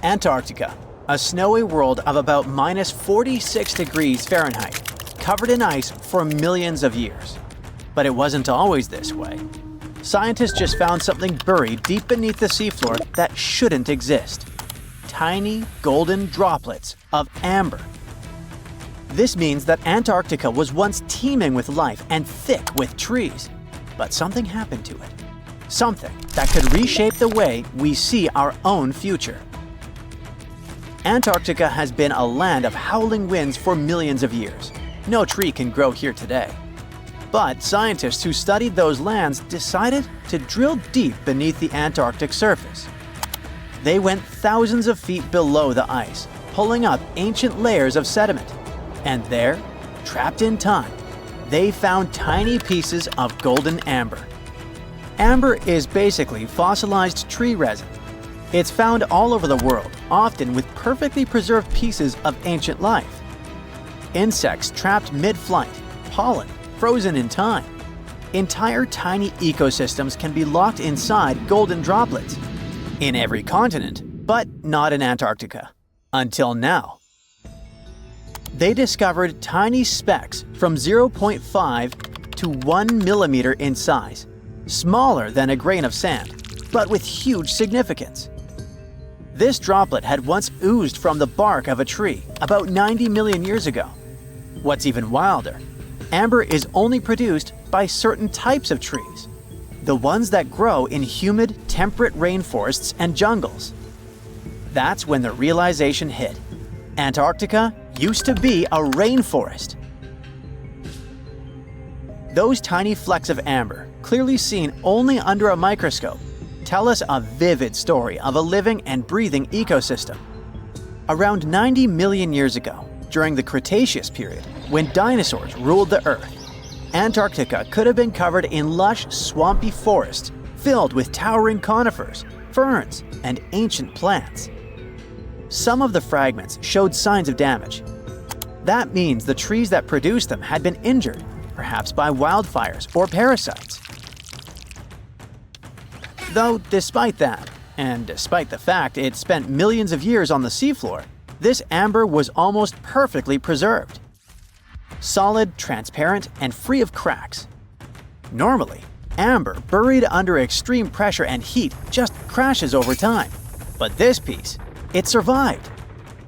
Antarctica, a snowy world of about -46 degrees Fahrenheit, covered in ice for millions of years. But it wasn't always this way. Scientists just found something buried deep beneath the seafloor that shouldn't exist. Tiny golden droplets of amber. This means that Antarctica was once teeming with life and thick with trees. But something happened to it. Something that could reshape the way we see our own future. Antarctica has been a land of howling winds for millions of years. No tree can grow here today. But scientists who studied those lands decided to drill deep beneath the Antarctic surface. They went thousands of feet below the ice, pulling up ancient layers of sediment. And there, trapped in time, they found tiny pieces of golden amber. Amber is basically fossilized tree resin. It's found all over the world, often with perfectly preserved pieces of ancient life. Insects trapped mid-flight, pollen frozen in time. Entire tiny ecosystems can be locked inside golden droplets. In every continent, but not in Antarctica. Until now. They discovered tiny specks from 0.5 to 1 millimeter in size, smaller than a grain of sand, but with huge significance. This droplet had once oozed from the bark of a tree about 90 million years ago. What's even wilder, amber is only produced by certain types of trees, the ones that grow in humid, temperate rainforests and jungles. That's when the realization hit. Antarctica used to be a rainforest. Those tiny flecks of amber, clearly seen only under a microscope, tell us a vivid story of a living and breathing ecosystem. Around 90 million years ago, during the Cretaceous period, when dinosaurs ruled the Earth, Antarctica could have been covered in lush, swampy forests filled with towering conifers, ferns, and ancient plants. Some of the fragments showed signs of damage. That means the trees that produced them had been injured, perhaps by wildfires or parasites. Though despite that, and despite the fact it spent millions of years on the seafloor, this amber was almost perfectly preserved. Solid, transparent, and free of cracks. Normally, amber buried under extreme pressure and heat just crashes over time. But this piece, it survived.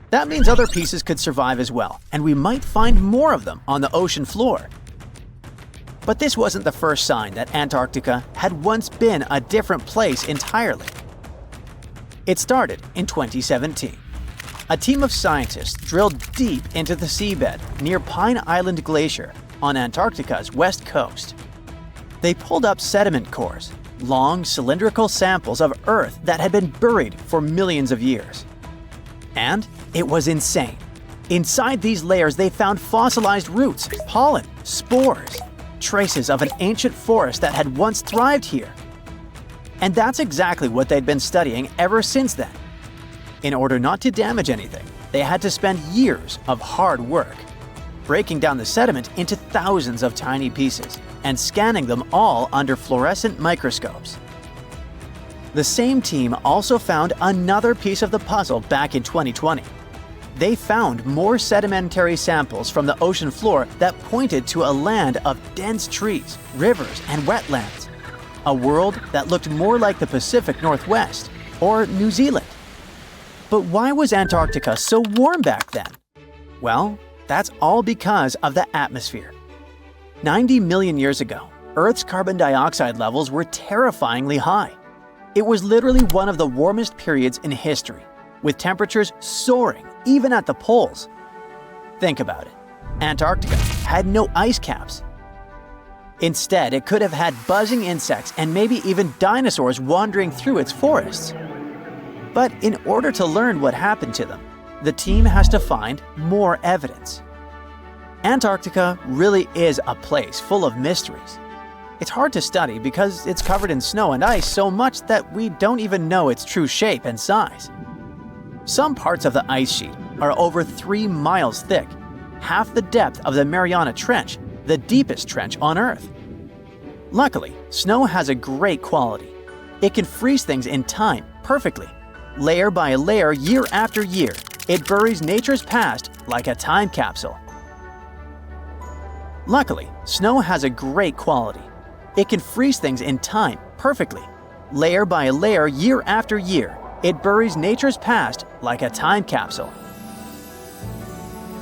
That means other pieces could survive as well, and we might find more of them on the ocean floor. But this wasn't the first sign that Antarctica had once been a different place entirely. It started in 2017. A team of scientists drilled deep into the seabed near Pine Island Glacier on Antarctica's west coast. They pulled up sediment cores, long cylindrical samples of Earth that had been buried for millions of years. And it was insane. Inside these layers they found fossilized roots, pollen, spores, traces of an ancient forest that had once thrived here. And that's exactly what they'd been studying ever since then. In order not to damage anything, they had to spend years of hard work, breaking down the sediment into thousands of tiny pieces and scanning them all under fluorescent microscopes. The same team also found another piece of the puzzle back in 2020. They found more sedimentary samples from the ocean floor that pointed to a land of dense trees, rivers, and wetlands. A world that looked more like the Pacific Northwest or New Zealand. But why was Antarctica so warm back then? Well, that's all because of the atmosphere. 90 million years ago, Earth's carbon dioxide levels were terrifyingly high. It was literally one of the warmest periods in history, with temperatures soaring even at the poles. Think about it. Antarctica had no ice caps. Instead, it could have had buzzing insects and maybe even dinosaurs wandering through its forests. But in order to learn what happened to them, the team has to find more evidence. Antarctica really is a place full of mysteries. It's hard to study because it's covered in snow and ice so much that we don't even know its true shape and size. Some parts of the ice sheet are over 3 miles thick, half the depth of the Mariana Trench, the deepest trench on Earth. Luckily, snow has a great quality. It can freeze things in time perfectly. Layer by layer, year after year, it buries nature's past like a time capsule. Luckily, snow has a great quality. It can freeze things in time perfectly. Layer by layer, year after year, it buries nature's past like a time capsule.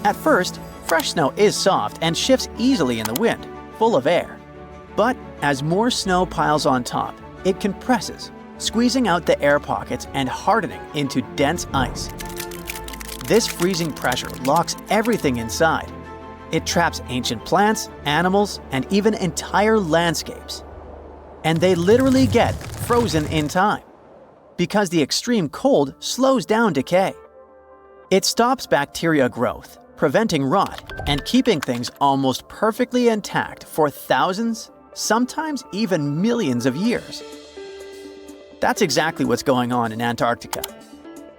At first, fresh snow is soft and shifts easily in the wind, full of air. But as more snow piles on top, it compresses, squeezing out the air pockets and hardening into dense ice. This freezing pressure locks everything inside. It traps ancient plants, animals, and even entire landscapes. And they literally get frozen in time, because the extreme cold slows down decay. It stops bacteria growth, preventing rot, and keeping things almost perfectly intact for thousands, sometimes even millions of years. That's exactly what's going on in Antarctica.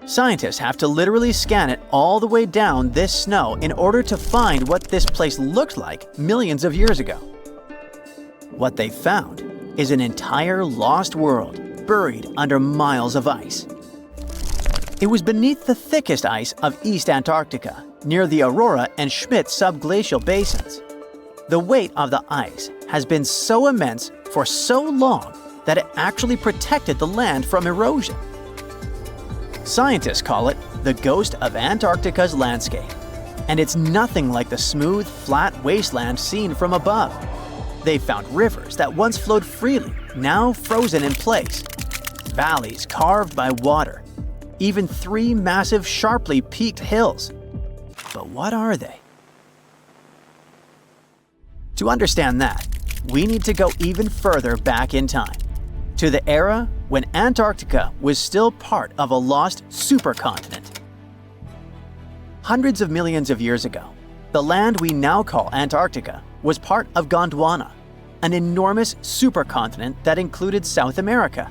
Scientists have to literally scan it all the way down this snow in order to find what this place looked like millions of years ago. What they found is an entire lost world buried under miles of ice. It was beneath the thickest ice of East Antarctica, near the Aurora and Schmidt subglacial basins. The weight of the ice has been so immense for so long that it actually protected the land from erosion. Scientists call it the ghost of Antarctica's landscape, and it's nothing like the smooth, flat wasteland seen from above. They found rivers that once flowed freely, now frozen in place, valleys carved by water, even 3 massive, sharply peaked hills. But what are they? To understand that, we need to go even further back in time, to the era when Antarctica was still part of a lost supercontinent. Hundreds of millions of years ago, the land we now call Antarctica was part of Gondwana, an enormous supercontinent that included South America,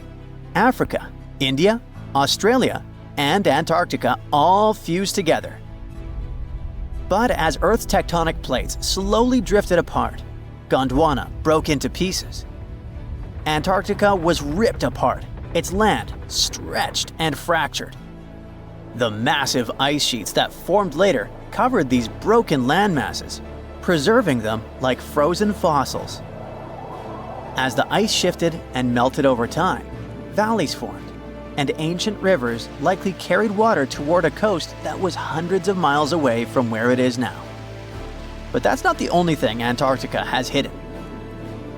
Africa, India, Australia, and Antarctica all fused together. But as Earth's tectonic plates slowly drifted apart, Gondwana broke into pieces. Antarctica was ripped apart, its land stretched and fractured. The massive ice sheets that formed later covered these broken land masses, preserving them like frozen fossils. As the ice shifted and melted over time, valleys formed, and ancient rivers likely carried water toward a coast that was hundreds of miles away from where it is now. But that's not the only thing Antarctica has hidden.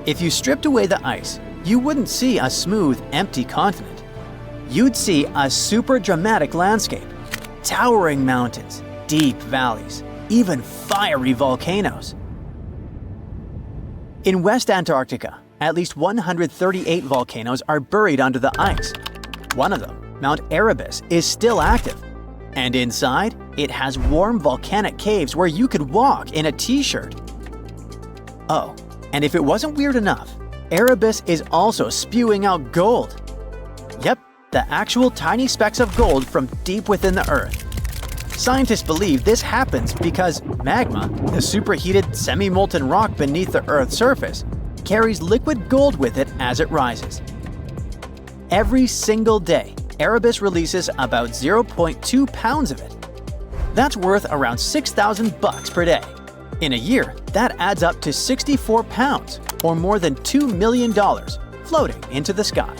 If you stripped away the ice, you wouldn't see a smooth, empty continent. You'd see a super dramatic landscape, towering mountains, deep valleys, even fiery volcanoes. In West Antarctica, at least 138 volcanoes are buried under the ice. One of them, Mount Erebus, is still active. And inside, it has warm volcanic caves where you could walk in a t-shirt. Oh, and if it wasn't weird enough, Erebus is also spewing out gold. Yep, the actual tiny specks of gold from deep within the Earth. Scientists believe this happens because magma, the superheated semi-molten rock beneath the Earth's surface, carries liquid gold with it as it rises. Every single day, Erebus releases about 0.2 pounds of it. That's worth around $6,000 per day. In a year, that adds up to 64 pounds, or more than $2 million, floating into the sky.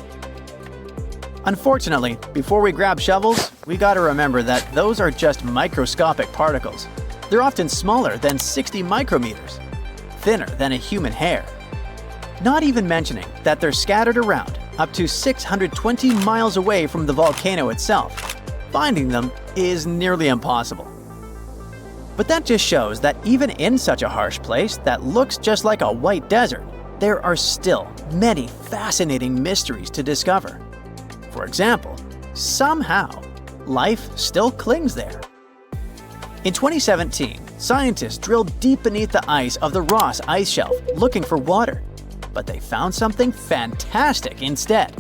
Unfortunately, before we grab shovels, we gotta remember that those are just microscopic particles. They're often smaller than 60 micrometers, thinner than a human hair. Not even mentioning that they're scattered around up to 620 miles away from the volcano itself. Finding them is nearly impossible. But that just shows that even in such a harsh place that looks just like a white desert, there are still many fascinating mysteries to discover. For example, somehow, life still clings there. In 2017, scientists drilled deep beneath the ice of the Ross Ice Shelf looking for water, but they found something fantastic instead.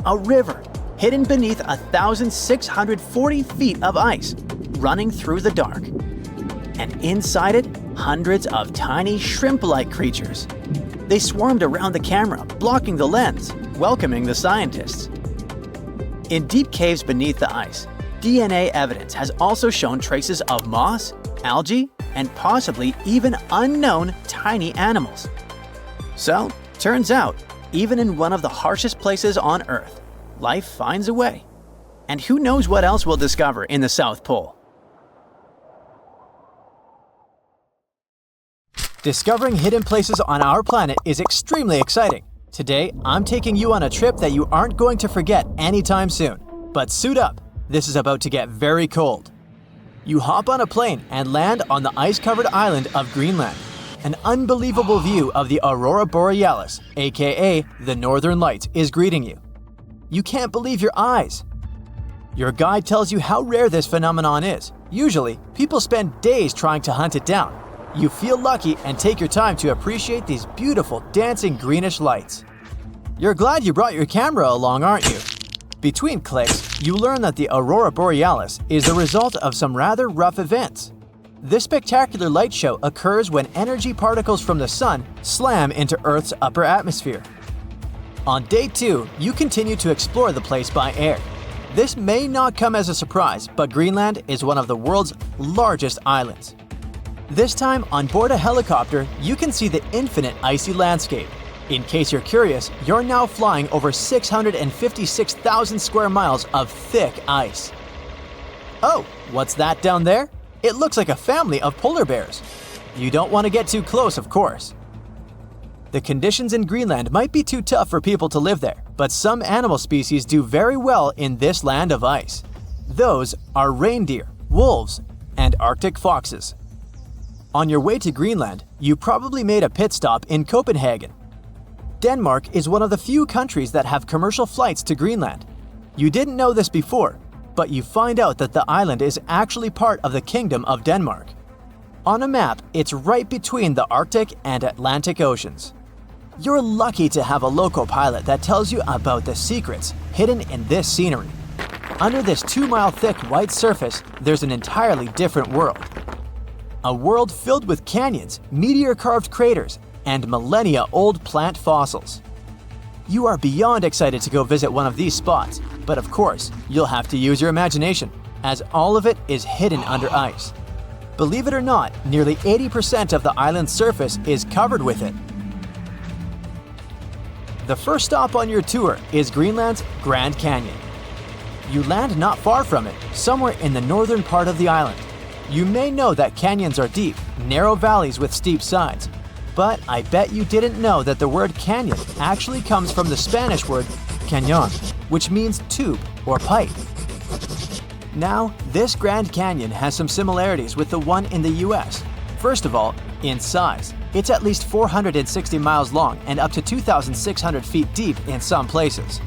A river hidden beneath 1,640 feet of ice, running through the dark. And inside it, hundreds of tiny shrimp-like creatures. They swarmed around the camera, blocking the lens, welcoming the scientists. In deep caves beneath the ice, DNA evidence has also shown traces of moss, algae, and possibly even unknown tiny animals. So, turns out, even in one of the harshest places on Earth, life finds a way. And who knows what else we'll discover in the South Pole? Discovering hidden places on our planet is extremely exciting. Today, I'm taking you on a trip that you aren't going to forget anytime soon. But suit up, this is about to get very cold. You hop on a plane and land on the ice-covered island of Greenland. An unbelievable view of the Aurora Borealis, aka the Northern Lights, is greeting you. You can't believe your eyes. Your guide tells you how rare this phenomenon is. Usually, people spend days trying to hunt it down. You feel lucky and take your time to appreciate these beautiful dancing greenish lights. You're glad you brought your camera along, aren't you? Between clicks, you learn that the Aurora Borealis is the result of some rather rough events. This spectacular light show occurs when energy particles from the sun slam into Earth's upper atmosphere. On day 2, you continue to explore the place by air. This may not come as a surprise, but Greenland is one of the world's largest islands. This time, on board a helicopter, you can see the infinite icy landscape. In case you're curious, you're now flying over 656,000 square miles of thick ice. Oh, what's that down there? It looks like a family of polar bears. You don't want to get too close, of course. The conditions in Greenland might be too tough for people to live there, but some animal species do very well in this land of ice. Those are reindeer, wolves, and Arctic foxes. On your way to Greenland, you probably made a pit stop in Copenhagen. Denmark is one of the few countries that have commercial flights to Greenland. You didn't know this before, but you find out that the island is actually part of the Kingdom of Denmark. On a map, it's right between the Arctic and Atlantic Oceans. You're lucky to have a local pilot that tells you about the secrets hidden in this scenery. Under this 2-mile thick white surface, there's an entirely different world. A world filled with canyons, meteor-carved craters, and millennia-old plant fossils. You are beyond excited to go visit one of these spots, but of course, you'll have to use your imagination, as all of it is hidden under ice. Believe it or not, nearly 80% of the island's surface is covered with it. The first stop on your tour is Greenland's Grand Canyon. You land not far from it, somewhere in the northern part of the island. You may know that canyons are deep, narrow valleys with steep sides, but I bet you didn't know that the word canyon actually comes from the Spanish word cañón, which means tube or pipe. Now, this Grand Canyon has some similarities with the one in the US. First of all, in size. It's at least 460 miles long and up to 2,600 feet deep in some places.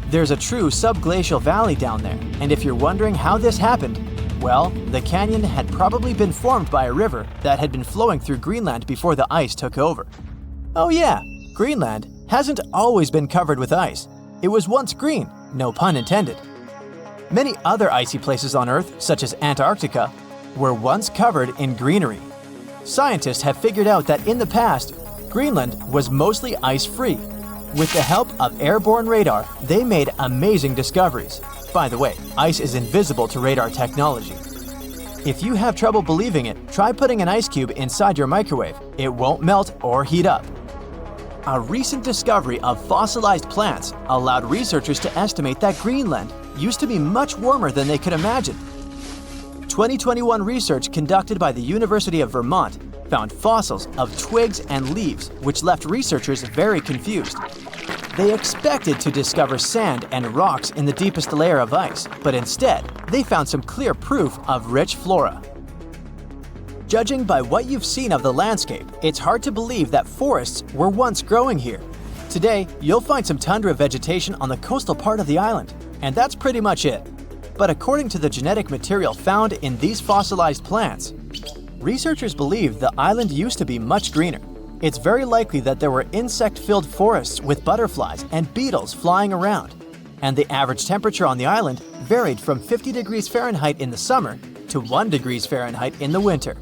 There's a true subglacial valley down there, and if you're wondering how this happened, well, the canyon had probably been formed by a river that had been flowing through Greenland before the ice took over. Oh yeah, Greenland hasn't always been covered with ice. It was once green, no pun intended. Many other icy places on Earth, such as Antarctica, were once covered in greenery. Scientists have figured out that in the past, Greenland was mostly ice-free. With the help of airborne radar, they made amazing discoveries. By the way, ice is invisible to radar technology. If you have trouble believing it, try putting an ice cube inside your microwave. It won't melt or heat up. A recent discovery of fossilized plants allowed researchers to estimate that Greenland used to be much warmer than they could imagine. 2021 research conducted by the University of Vermont found fossils of twigs and leaves, which left researchers very confused. They expected to discover sand and rocks in the deepest layer of ice, but instead, they found some clear proof of rich flora. Judging by what you've seen of the landscape, it's hard to believe that forests were once growing here. Today, you'll find some tundra vegetation on the coastal part of the island, and that's pretty much it. But according to the genetic material found in these fossilized plants, researchers believe the island used to be much greener. It's very likely that there were insect-filled forests with butterflies and beetles flying around, and the average temperature on the island varied from 50 degrees Fahrenheit in the summer to 1 degrees Fahrenheit in the winter.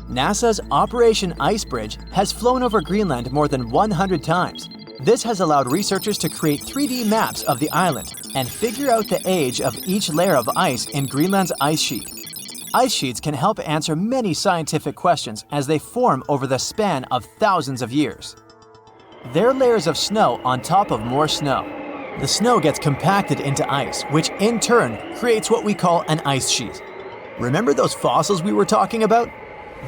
NASA's Operation Icebridge has flown over Greenland more than 100 times. This has allowed researchers to create 3D maps of the island and figure out the age of each layer of ice in Greenland's ice sheet. Ice sheets can help answer many scientific questions as they form over the span of thousands of years. They're layers of snow on top of more snow. The snow gets compacted into ice, which in turn creates what we call an ice sheet. Remember those fossils we were talking about?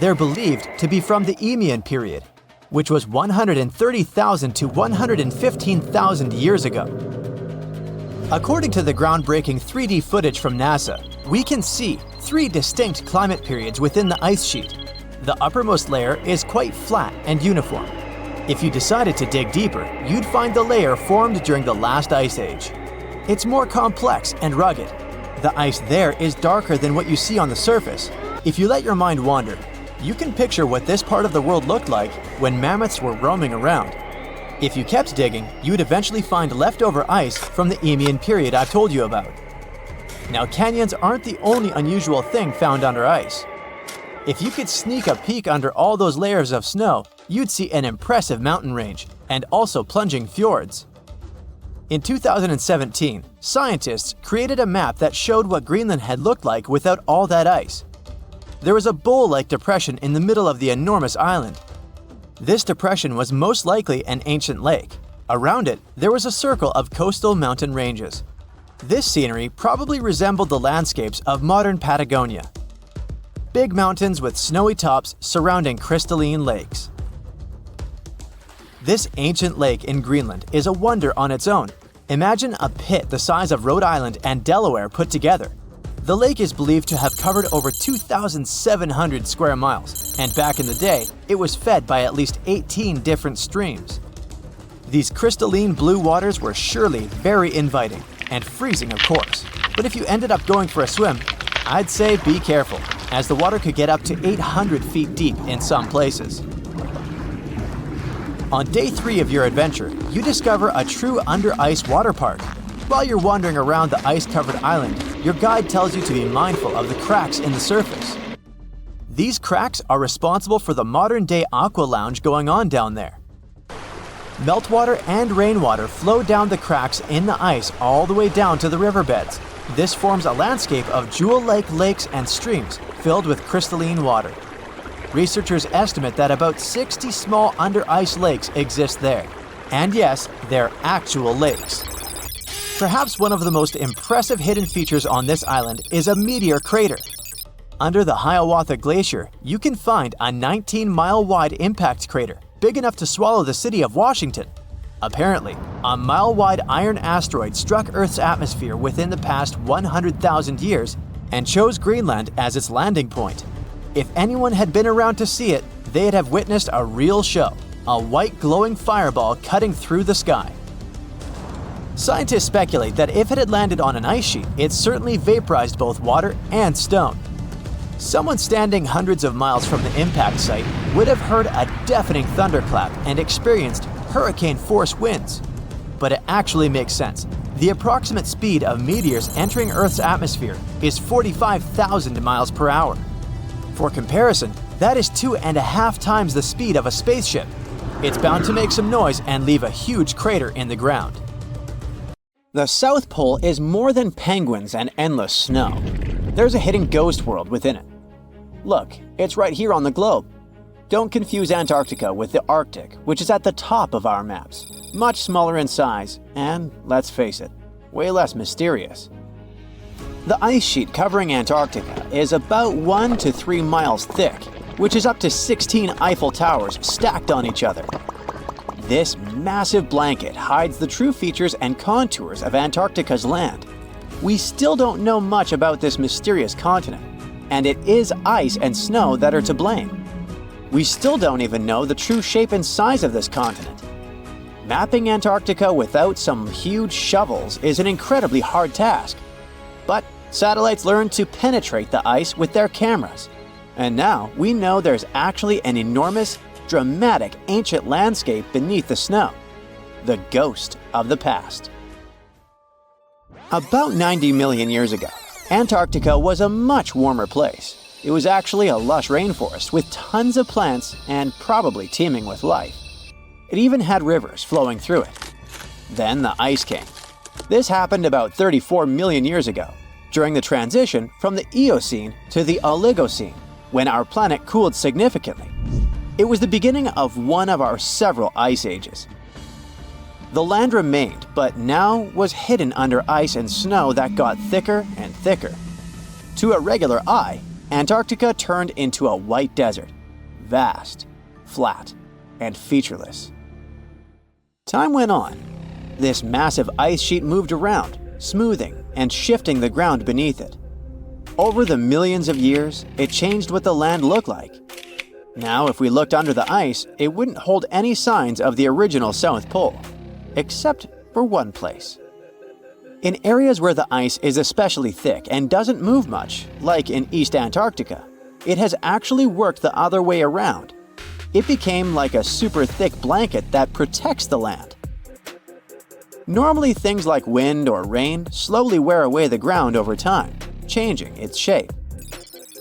They're believed to be from the Eocene period, which was 130,000 to 115,000 years ago. According to the groundbreaking 3D footage from NASA, we can see 3 distinct climate periods within the ice sheet. The uppermost layer is quite flat and uniform. If you decided to dig deeper, you'd find the layer formed during the last ice age. It's more complex and rugged. The ice there is darker than what you see on the surface. If you let your mind wander, you can picture what this part of the world looked like when mammoths were roaming around. If you kept digging, you'd eventually find leftover ice from the Eocene period I've told you about. Now, canyons aren't the only unusual thing found under ice. If you could sneak a peek under all those layers of snow, you'd see an impressive mountain range and also plunging fjords. In 2017, scientists created a map that showed what Greenland had looked like without all that ice. There was a bowl-like depression in the middle of the enormous island. This depression was most likely an ancient lake. Around it, there was a circle of coastal mountain ranges. This scenery probably resembled the landscapes of modern Patagonia. Big mountains with snowy tops surrounding crystalline lakes. This ancient lake in Greenland is a wonder on its own. Imagine a pit the size of Rhode Island and Delaware put together. The lake is believed to have covered over 2,700 square miles, and back in the day, it was fed by at least 18 different streams. These crystalline blue waters were surely very inviting, and freezing of course. But if you ended up going for a swim, I'd say be careful, as the water could get up to 800 feet deep in some places. On day 3 of your adventure, you discover a true under-ice water park. While you're wandering around the ice-covered island, your guide tells you to be mindful of the cracks in the surface. These cracks are responsible for the modern-day aqua lounge going on down there. Meltwater and rainwater flow down the cracks in the ice all the way down to the riverbeds. This forms a landscape of jewel-like lakes and streams filled with crystalline water. Researchers estimate that about 60 small under-ice lakes exist there. And yes, they're actual lakes. Perhaps one of the most impressive hidden features on this island is a meteor crater. Under the Hiawatha Glacier, you can find a 19-mile-wide impact crater, big enough to swallow the city of Washington. Apparently, a mile-wide iron asteroid struck Earth's atmosphere within the past 100,000 years and chose Greenland as its landing point. If anyone had been around to see it, they'd have witnessed a real show, a white glowing fireball cutting through the sky. Scientists speculate that if it had landed on an ice sheet, it certainly vaporized both water and stone. Someone standing hundreds of miles from the impact site would have heard a deafening thunderclap and experienced hurricane-force winds. But it actually makes sense. The approximate speed of meteors entering Earth's atmosphere is 45,000 miles per hour. For comparison, that is 2.5 times the speed of a spaceship. It's bound to make some noise and leave a huge crater in the ground. The South Pole is more than penguins and endless snow. There's a hidden ghost world within it. Look, it's right here on the globe. Don't confuse Antarctica with the Arctic, which is at the top of our maps. Much smaller in size, and, let's face it, way less mysterious. The ice sheet covering Antarctica is about 1 to 3 miles thick, which is up to 16 Eiffel Towers stacked on each other. This massive blanket hides the true features and contours of Antarctica's land. We still don't know much about this mysterious continent, and it is ice and snow that are to blame. We still don't even know the true shape and size of this continent. Mapping Antarctica without some huge shovels is an incredibly hard task. But satellites learned to penetrate the ice with their cameras. And now we know there's actually an enormous, dramatic ancient landscape beneath the snow. The ghost of the past. About 90 million years ago, Antarctica was a much warmer place. It was actually a lush rainforest with tons of plants and probably teeming with life. It even had rivers flowing through it. Then the ice came. This happened about 34 million years ago, during the transition from the Eocene to the Oligocene, when our planet cooled significantly. It was the beginning of one of our several ice ages. The land remained, but now was hidden under ice and snow that got thicker and thicker. To a regular eye, Antarctica turned into a white desert, vast, flat, and featureless. Time went on. This massive ice sheet moved around, smoothing and shifting the ground beneath it. Over the millions of years, it changed what the land looked like. Now, if we looked under the ice, it wouldn't hold any signs of the original South Pole, except for one place. In areas where the ice is especially thick and doesn't move much, like in East Antarctica, it has actually worked the other way around. It became like a super thick blanket that protects the land. Normally, things like wind or rain slowly wear away the ground over time, changing its shape.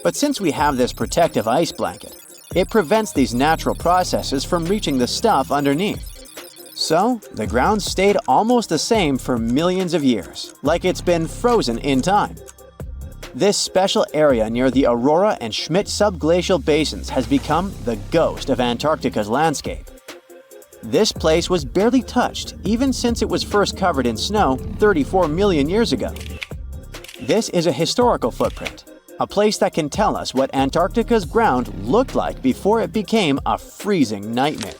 But since we have this protective ice blanket, it prevents these natural processes from reaching the stuff underneath. So, the ground stayed almost the same for millions of years, like it's been frozen in time. This special area near the Aurora and Schmidt subglacial basins has become the ghost of Antarctica's landscape. This place was barely touched even since it was first covered in snow 34 million years ago. This is a historical footprint, a place that can tell us what Antarctica's ground looked like before it became a freezing nightmare.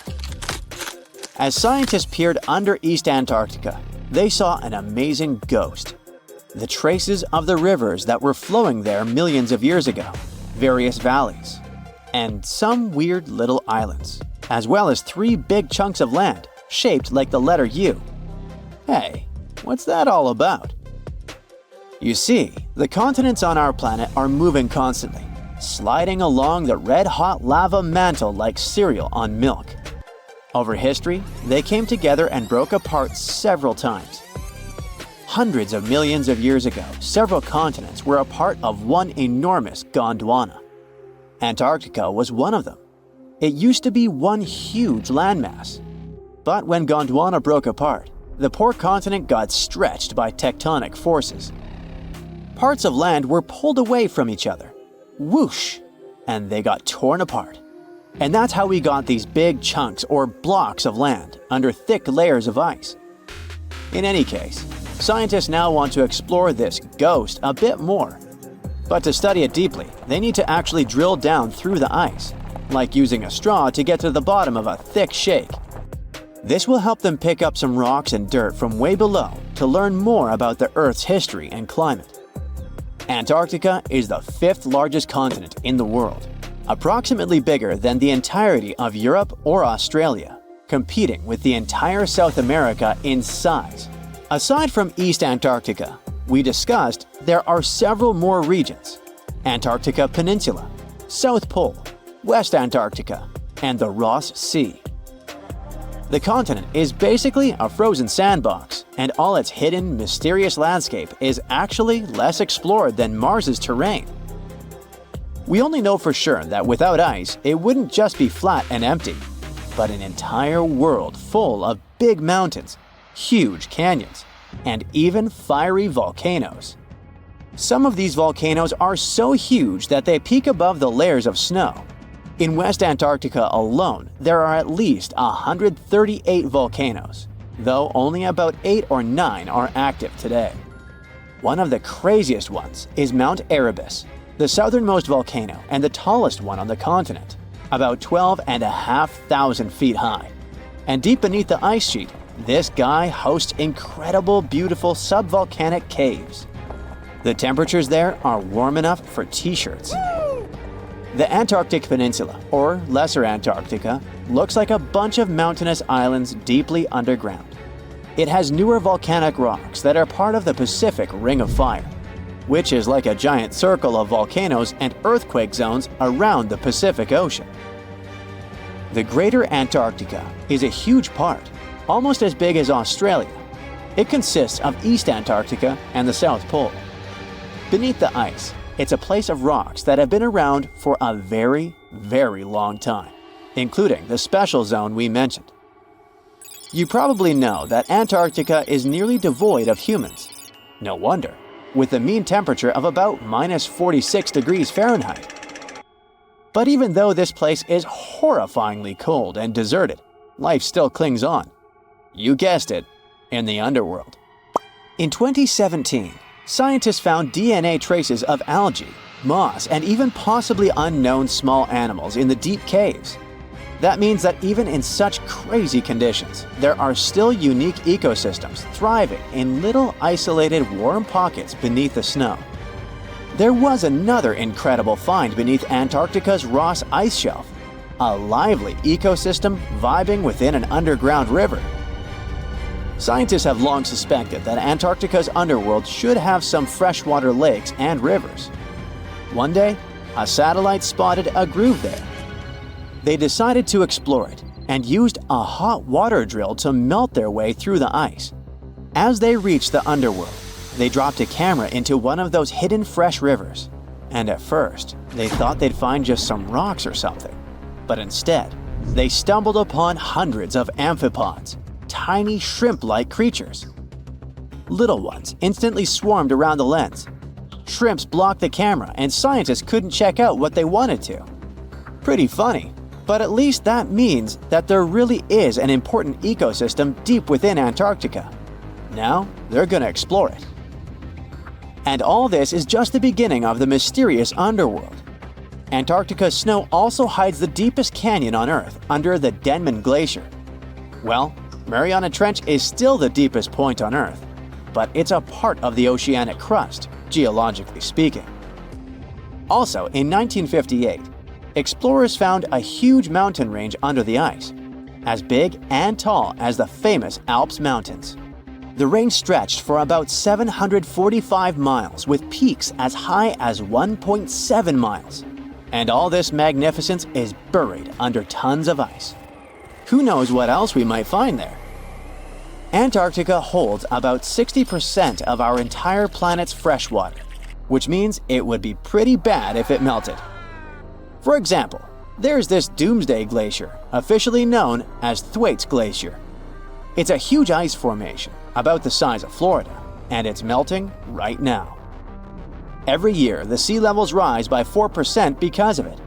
As scientists peered under East Antarctica, they saw an amazing ghost. The traces of the rivers that were flowing there millions of years ago, various valleys, and some weird little islands, as well as 3 big chunks of land shaped like the letter U. Hey, what's that all about? You see, the continents on our planet are moving constantly, sliding along the red-hot lava mantle like cereal on milk. Over history, they came together and broke apart several times. Hundreds of millions of years ago, several continents were a part of one enormous Gondwana. Antarctica was one of them. It used to be one huge landmass. But when Gondwana broke apart, the poor continent got stretched by tectonic forces. Parts of land were pulled away from each other. Whoosh! And they got torn apart. And that's how we got these big chunks or blocks of land under thick layers of ice. In any case, scientists now want to explore this ghost a bit more. But to study it deeply, they need to actually drill down through the ice, like using a straw to get to the bottom of a thick shake. This will help them pick up some rocks and dirt from way below to learn more about the Earth's history and climate. Antarctica is the 5th largest continent in the world, approximately bigger than the entirety of Europe or Australia, competing with the entire South America in size. Aside from East Antarctica, we discussed there are several more regions: Antarctica Peninsula, South Pole, West Antarctica, and the Ross Sea. The continent is basically a frozen sandbox, and all its hidden, mysterious landscape is actually less explored than Mars's terrain. We only know for sure that without ice, it wouldn't just be flat and empty, but an entire world full of big mountains, huge canyons, and even fiery volcanoes. Some of these volcanoes are so huge that they peak above the layers of snow. In West Antarctica alone, there are at least 138 volcanoes, though only about 8 or 9 are active today. One of the craziest ones is Mount Erebus, the southernmost volcano and the tallest one on the continent, about 12,500 feet high. And deep beneath the ice sheet, this guy hosts incredible, beautiful subvolcanic caves. The temperatures there are warm enough for t-shirts. The Antarctic Peninsula, or Lesser Antarctica, looks like a bunch of mountainous islands deeply underground. It has newer volcanic rocks that are part of the Pacific Ring of Fire, which is like a giant circle of volcanoes and earthquake zones around the Pacific Ocean. The Greater Antarctica is a huge part, almost as big as Australia. It consists of East Antarctica and the South Pole. Beneath the ice, it's a place of rocks that have been around for a very, very long time, including the special zone we mentioned. You probably know that Antarctica is nearly devoid of humans. No wonder, with a mean temperature of about -46 degrees Fahrenheit. But even though this place is horrifyingly cold and deserted, life still clings on. You guessed it, in the underworld. In 2017, scientists found DNA traces of algae, moss, and even possibly unknown small animals in the deep caves. That means that even in such crazy conditions, there are still unique ecosystems thriving in little isolated warm pockets beneath the snow. There was another incredible find beneath Antarctica's Ross ice shelf, a lively ecosystem vibing within an underground river. Scientists have long suspected that Antarctica's underworld should have some freshwater lakes and rivers. One day, a satellite spotted a groove there. They decided to explore it and used a hot water drill to melt their way through the ice. As they reached the underworld, they dropped a camera into one of those hidden fresh rivers. And at first, they thought they'd find just some rocks or something. But instead, they stumbled upon hundreds of amphipods, tiny shrimp-like creatures. Little ones instantly swarmed around the lens. Shrimps blocked the camera and scientists couldn't check out what they wanted to. Pretty funny. But at least that means that there really is an important ecosystem deep within Antarctica. Now, they're gonna explore it. And all this is just the beginning of the mysterious underworld. Antarctica's snow also hides the deepest canyon on Earth under the Denman Glacier. Well, Mariana Trench is still the deepest point on Earth, but it's a part of the oceanic crust, geologically speaking. Also, in 1958, explorers found a huge mountain range under the ice, as big and tall as the famous Alps Mountains. The range stretched for about 745 miles with peaks as high as 1.7 miles. And all this magnificence is buried under tons of ice. Who knows what else we might find there? Antarctica holds about 60% of our entire planet's freshwater, which means it would be pretty bad if it melted. For example, there's this Doomsday Glacier, officially known as Thwaites Glacier. It's a huge ice formation, about the size of Florida, and it's melting right now. Every year, the sea levels rise by 4% because of it.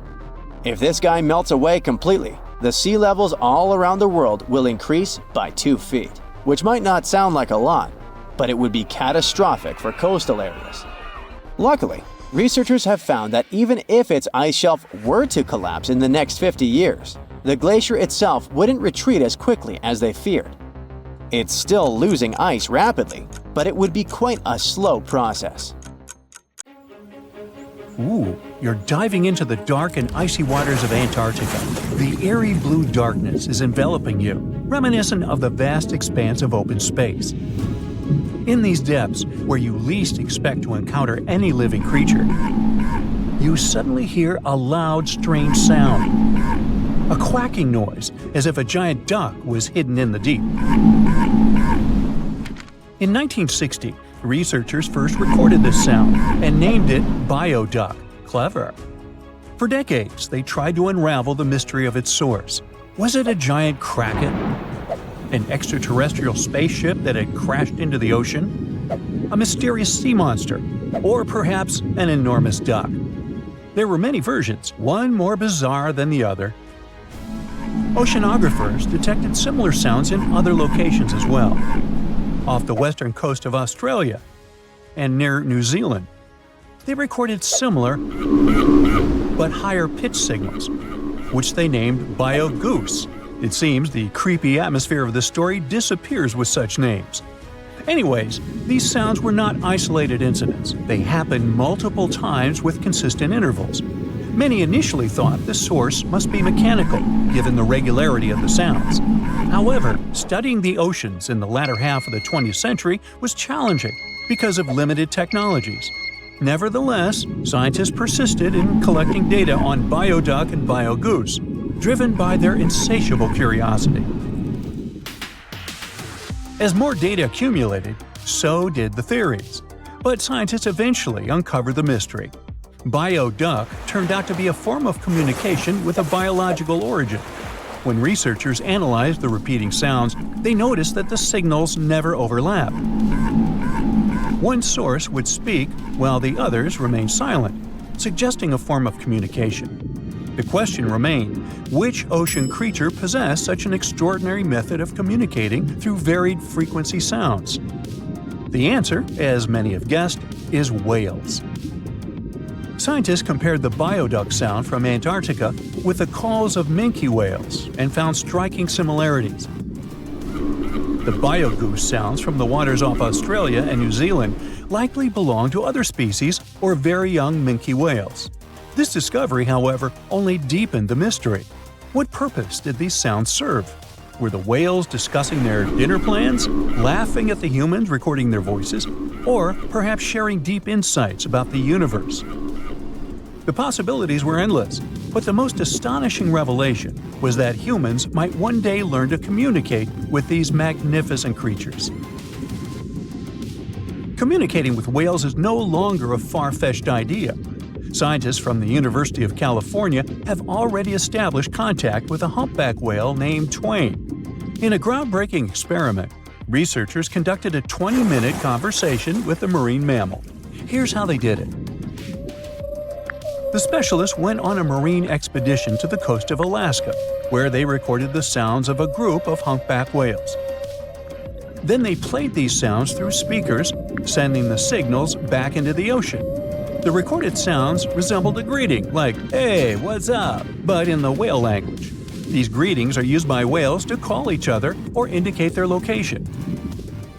If this guy melts away completely, the sea levels all around the world will increase by 2 feet, which might not sound like a lot, but it would be catastrophic for coastal areas. Luckily, researchers have found that even if its ice shelf were to collapse in the next 50 years, the glacier itself wouldn't retreat as quickly as they feared. It's still losing ice rapidly, but it would be quite a slow process. Ooh, you're diving into the dark and icy waters of Antarctica. The airy blue darkness is enveloping you, reminiscent of the vast expanse of open space. In these depths, where you least expect to encounter any living creature, you suddenly hear a loud, strange sound. A quacking noise, as if a giant duck was hidden in the deep. In 1960, researchers first recorded this sound and named it bioduck. Clever. For decades, they tried to unravel the mystery of its source. Was it a giant kraken? An extraterrestrial spaceship that had crashed into the ocean? A mysterious sea monster? Or perhaps an enormous duck? There were many versions, one more bizarre than the other. Oceanographers detected similar sounds in other locations as well. Off the western coast of Australia and near New Zealand, they recorded similar but higher pitch signals, which they named bio-goose. It seems the creepy atmosphere of the story disappears with such names. Anyways, these sounds were not isolated incidents. They happened multiple times with consistent intervals. Many initially thought the source must be mechanical, given the regularity of the sounds. However, studying the oceans in the latter half of the 20th century was challenging because of limited technologies. Nevertheless, scientists persisted in collecting data on bioduck and biogoose, driven by their insatiable curiosity. As more data accumulated, so did the theories. But scientists eventually uncovered the mystery. Bioduck turned out to be a form of communication with a biological origin. When researchers analyzed the repeating sounds, they noticed that the signals never overlapped. One source would speak while the others remained silent, suggesting a form of communication. The question remained, which ocean creature possessed such an extraordinary method of communicating through varied frequency sounds? The answer, as many have guessed, is whales. Scientists compared the bioduck sound from Antarctica with the calls of minke whales and found striking similarities. The biogoose sounds from the waters off Australia and New Zealand likely belong to other species or very young minke whales. This discovery, however, only deepened the mystery. What purpose did these sounds serve? Were the whales discussing their dinner plans, laughing at the humans recording their voices, or perhaps sharing deep insights about the universe? The possibilities were endless, but the most astonishing revelation was that humans might one day learn to communicate with these magnificent creatures. Communicating with whales is no longer a far-fetched idea. Scientists from the University of California have already established contact with a humpback whale named Twain. In a groundbreaking experiment, researchers conducted a 20-minute conversation with the marine mammal. Here's how they did it. The specialists went on a marine expedition to the coast of Alaska, where they recorded the sounds of a group of humpback whales. Then they played these sounds through speakers, sending the signals back into the ocean. The recorded sounds resembled a greeting, like, "Hey, what's up?" but in the whale language. These greetings are used by whales to call each other or indicate their location.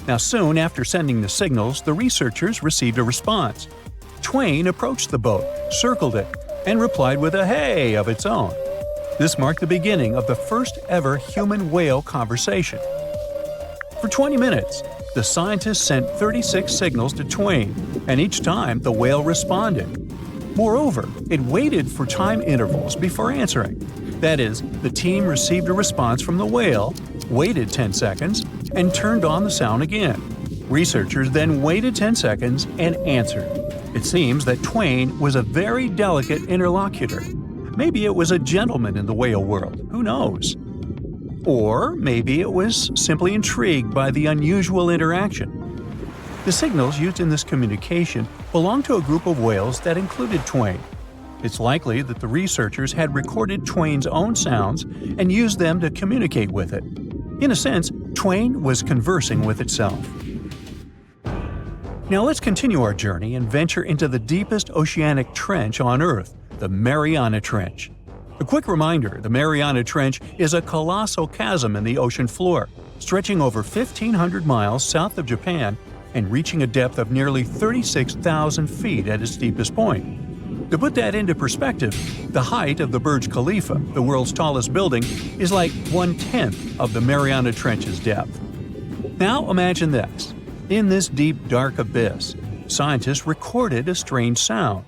Now, soon after sending the signals, the researchers received a response. Twain approached the boat, circled it, and replied with a "hey" of its own. This marked the beginning of the first ever human-whale conversation. For 20 minutes, the scientists sent 36 signals to Twain, and each time the whale responded. Moreover, it waited for time intervals before answering. That is, the team received a response from the whale, waited 10 seconds, and turned on the sound again. Researchers then waited 10 seconds and answered. It seems that Twain was a very delicate interlocutor. Maybe it was a gentleman in the whale world, who knows? Or maybe it was simply intrigued by the unusual interaction. The signals used in this communication belonged to a group of whales that included Twain. It's likely that the researchers had recorded Twain's own sounds and used them to communicate with it. In a sense, Twain was conversing with itself. Now let's continue our journey and venture into the deepest oceanic trench on Earth, the Mariana Trench. A quick reminder, the Mariana Trench is a colossal chasm in the ocean floor, stretching over 1,500 miles south of Japan and reaching a depth of nearly 36,000 feet at its deepest point. To put that into perspective, the height of the Burj Khalifa, the world's tallest building, is like 1/10 of the Mariana Trench's depth. Now imagine this. In this deep, dark abyss, scientists recorded a strange sound.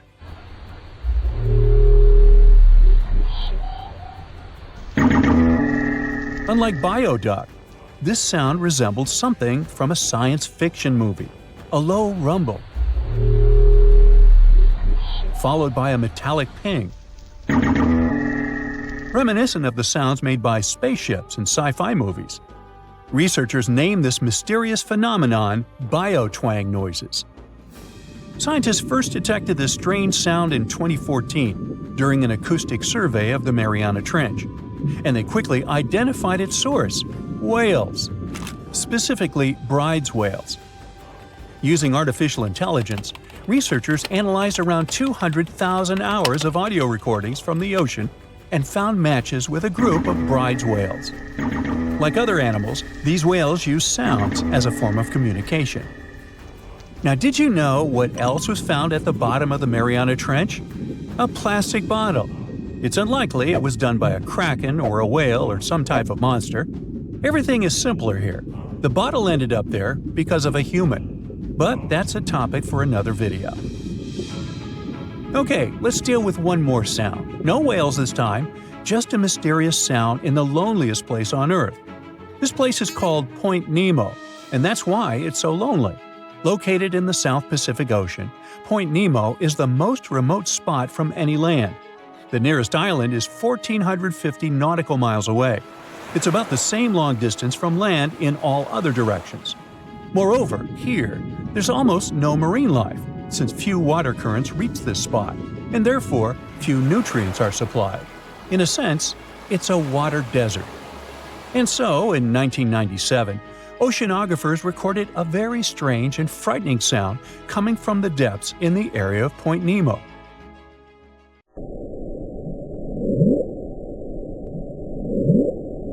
Unlike bioduck, this sound resembled something from a science fiction movie, a low rumble, followed by a metallic ping, reminiscent of the sounds made by spaceships in sci-fi movies. Researchers named this mysterious phenomenon biotwang noises. Scientists first detected this strange sound in 2014 during an acoustic survey of the Mariana Trench, and they quickly identified its source: whales, specifically Bride's whales. Using artificial intelligence, researchers analyzed around 200,000 hours of audio recordings from the ocean and found matches with a group of Bride's whales. Like other animals, these whales use sounds as a form of communication. Now, did you know what else was found at the bottom of the Mariana Trench? A plastic bottle. It's unlikely it was done by a kraken or a whale or some type of monster. Everything is simpler here. The bottle ended up there because of a human. But that's a topic for another video. Okay, let's deal with one more sound. No whales this time, just a mysterious sound in the loneliest place on Earth. This place is called Point Nemo, and that's why it's so lonely. Located in the South Pacific Ocean, Point Nemo is the most remote spot from any land. The nearest island is 1,450 nautical miles away. It's about the same long distance from land in all other directions. Moreover, here, there's almost no marine life, since few water currents reach this spot, and therefore few nutrients are supplied. In a sense, it's a water desert. And so, in 1997, oceanographers recorded a very strange and frightening sound coming from the depths in the area of Point Nemo.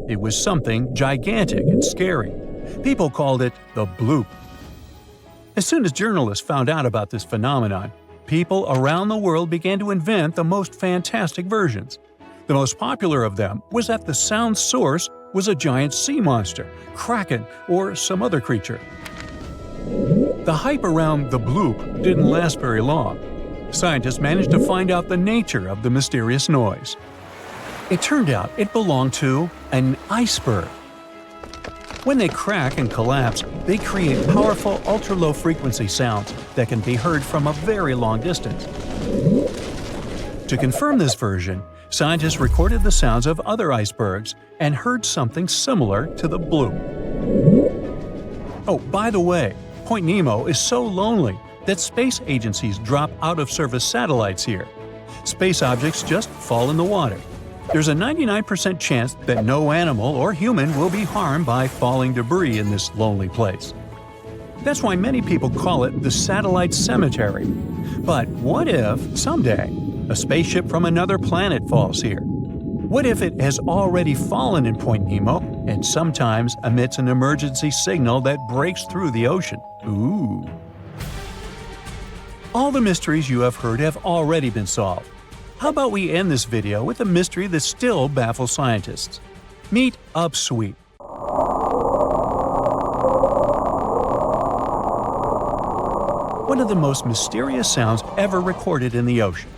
It was something gigantic and scary. People called it the Bloop. As soon as journalists found out about this phenomenon, people around the world began to invent the most fantastic versions. The most popular of them was that the sound source was a giant sea monster, kraken, or some other creature. The hype around the Bloop didn't last very long. Scientists managed to find out the nature of the mysterious noise. It turned out it belonged to an iceberg. When they crack and collapse, they create powerful ultra-low frequency sounds that can be heard from a very long distance. To confirm this version, scientists recorded the sounds of other icebergs and heard something similar to the Bloop. Oh, by the way, Point Nemo is so lonely that space agencies drop out-of-service satellites here. Space objects just fall in the water. There's a 99% chance that no animal or human will be harmed by falling debris in this lonely place. That's why many people call it the satellite cemetery. But what if, someday, a spaceship from another planet falls here? What if it has already fallen in Point Nemo and sometimes emits an emergency signal that breaks through the ocean? Ooh. All the mysteries you have heard have already been solved. How about we end this video with a mystery that still baffles scientists? Meet upsweep. One of the most mysterious sounds ever recorded in the ocean.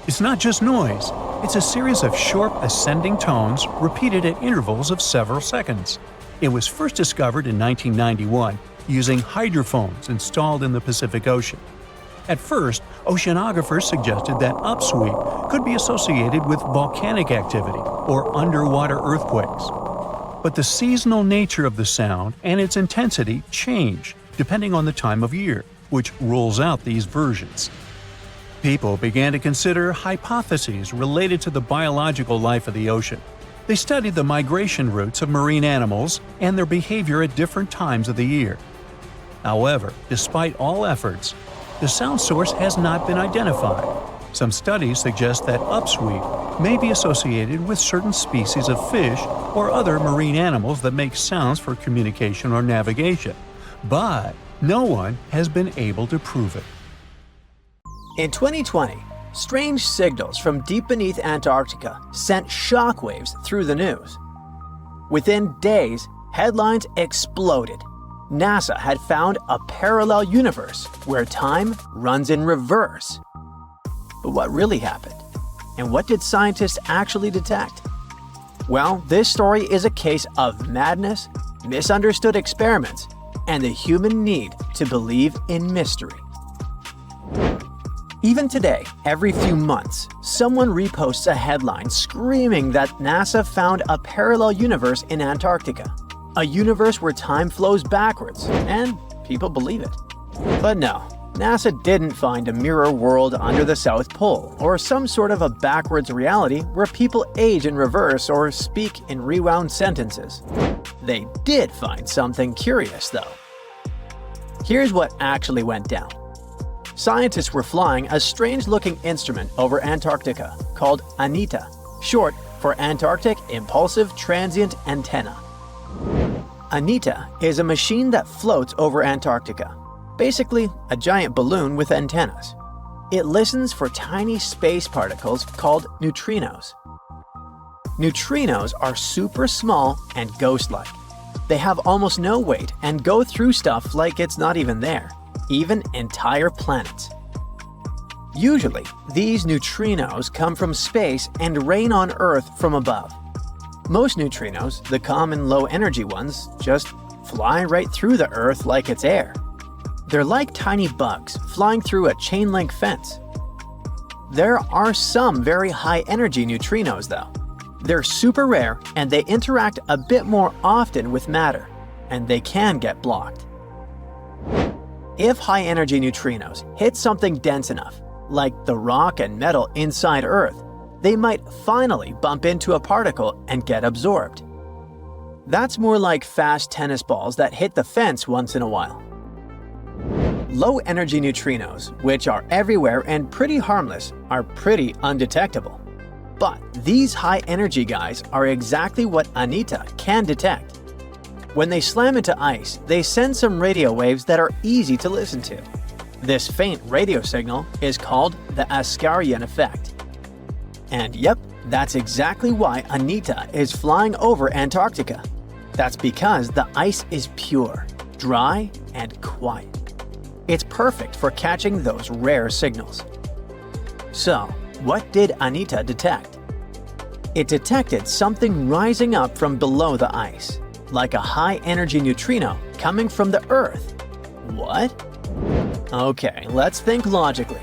It's not just noise, it's a series of short ascending tones repeated at intervals of several seconds. It was first discovered in 1991 using hydrophones installed in the Pacific Ocean. At first, oceanographers suggested that upsweep could be associated with volcanic activity or underwater earthquakes. But the seasonal nature of the sound and its intensity change depending on the time of year, which rules out these versions. People began to consider hypotheses related to the biological life of the ocean. They studied the migration routes of marine animals and their behavior at different times of the year. However, despite all efforts, the sound source has not been identified. Some studies suggest that upsweep may be associated with certain species of fish or other marine animals that make sounds for communication or navigation, but no one has been able to prove it. In 2020, strange signals from deep beneath Antarctica sent shockwaves through the news. Within days, headlines exploded. NASA had found a parallel universe where time runs in reverse. But what really happened? And what did scientists actually detect? Well, this story is a case of madness, misunderstood experiments, and the human need to believe in mystery. Even today, every few months, someone reposts a headline screaming that NASA found a parallel universe in Antarctica. A universe where time flows backwards, and people believe it. But no, NASA didn't find a mirror world under the South Pole, or some sort of a backwards reality where people age in reverse or speak in rewound sentences. They did find something curious, though. Here's what actually went down. Scientists were flying a strange-looking instrument over Antarctica called ANITA, short for Antarctic Impulsive Transient Antenna. ANITA is a machine that floats over Antarctica, basically a giant balloon with antennas. It listens for tiny space particles called neutrinos. Neutrinos are super small and ghost-like. They have almost no weight and go through stuff like it's not even there, even entire planets. Usually, these neutrinos come from space and rain on Earth from above. Most neutrinos, the common low-energy ones, just fly right through the Earth like it's air. They're like tiny bugs flying through a chain-link fence. There are some very high-energy neutrinos, though. They're super rare and they interact a bit more often with matter, and they can get blocked. If high-energy neutrinos hit something dense enough, like the rock and metal inside Earth, they might finally bump into a particle and get absorbed. That's more like fast tennis balls that hit the fence once in a while. Low-energy neutrinos, which are everywhere and pretty harmless, are pretty undetectable. But these high-energy guys are exactly what Anita can detect. When they slam into ice, they send some radio waves that are easy to listen to. This faint radio signal is called the Ascarian effect. And yep, that's exactly why Anita is flying over Antarctica. That's because the ice is pure, dry, and quiet. It's perfect for catching those rare signals. So, what did Anita detect? It detected something rising up from below the ice, like a high-energy neutrino coming from the Earth. What? Okay, let's think logically.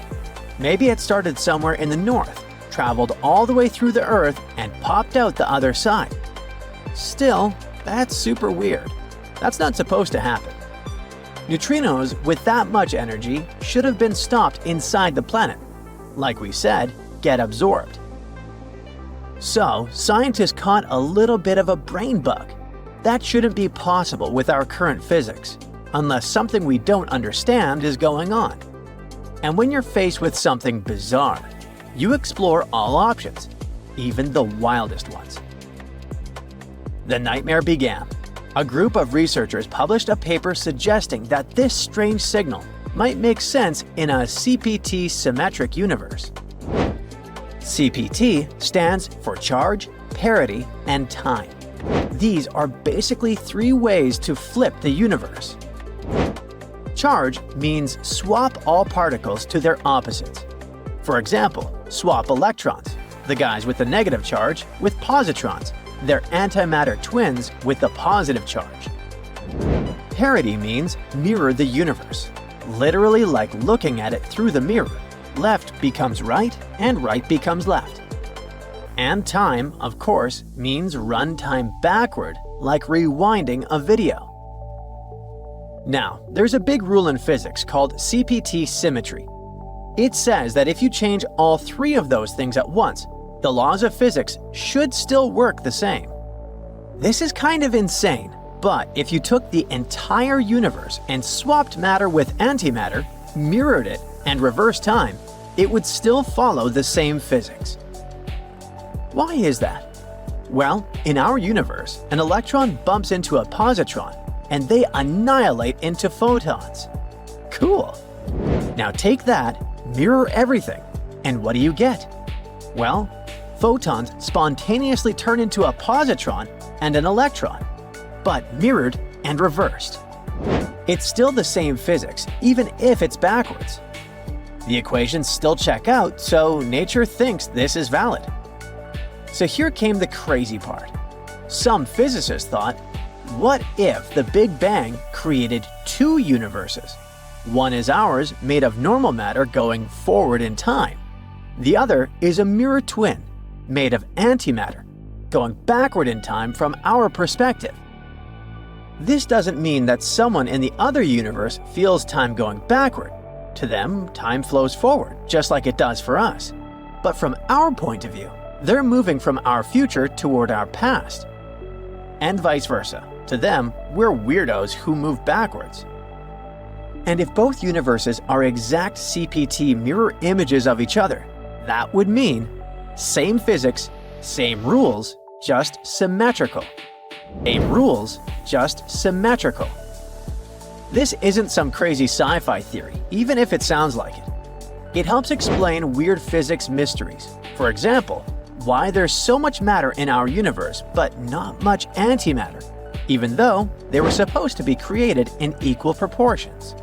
Maybe it started somewhere in the north, traveled all the way through the Earth, and popped out the other side. Still, that's super weird. That's not supposed to happen. Neutrinos with that much energy should have been stopped inside the planet. Like we said, get absorbed. So, scientists caught a little bit of a brain bug. That shouldn't be possible with our current physics, unless something we don't understand is going on. And when you're faced with something bizarre, you explore all options, even the wildest ones. The nightmare began. A group of researchers published a paper suggesting that this strange signal might make sense in a CPT symmetric universe. CPT stands for charge, parity, and time. These are basically three ways to flip the universe. Charge means swap all particles to their opposites. For example, swap electrons, the guys with the negative charge, with positrons, their antimatter twins with the positive charge. Parity means mirror the universe, literally like looking at it through the mirror. Left becomes right and right becomes left. And time, of course, means run time backward, like rewinding a video. Now, there's a big rule in physics called CPT symmetry. It says that if you change all three of those things at once, the laws of physics should still work the same. This is kind of insane, but if you took the entire universe and swapped matter with antimatter, mirrored it, and reversed time, it would still follow the same physics. Why is that? Well, in our universe, an electron bumps into a positron, and they annihilate into photons. Cool! Now take that, mirror everything, and what do you get? Well, photons spontaneously turn into a positron and an electron, but mirrored and reversed. It's still the same physics, even if it's backwards. The equations still check out, so nature thinks this is valid. So here came the crazy part. Some physicists thought, what if the Big Bang created two universes? One is ours, made of normal matter going forward in time. The other is a mirror twin, made of antimatter, going backward in time from our perspective. This doesn't mean that someone in the other universe feels time going backward. To them, time flows forward, just like it does for us. But from our point of view, they're moving from our future toward our past. And vice versa. To them, we're weirdos who move backwards. And if both universes are exact CPT mirror images of each other, that would mean same physics, same rules, just symmetrical. Same rules, just symmetrical. This isn't some crazy sci-fi theory, even if it sounds like it. It helps explain weird physics mysteries. For example, why there's so much matter in our universe but not much antimatter, even though they were supposed to be created in equal proportions.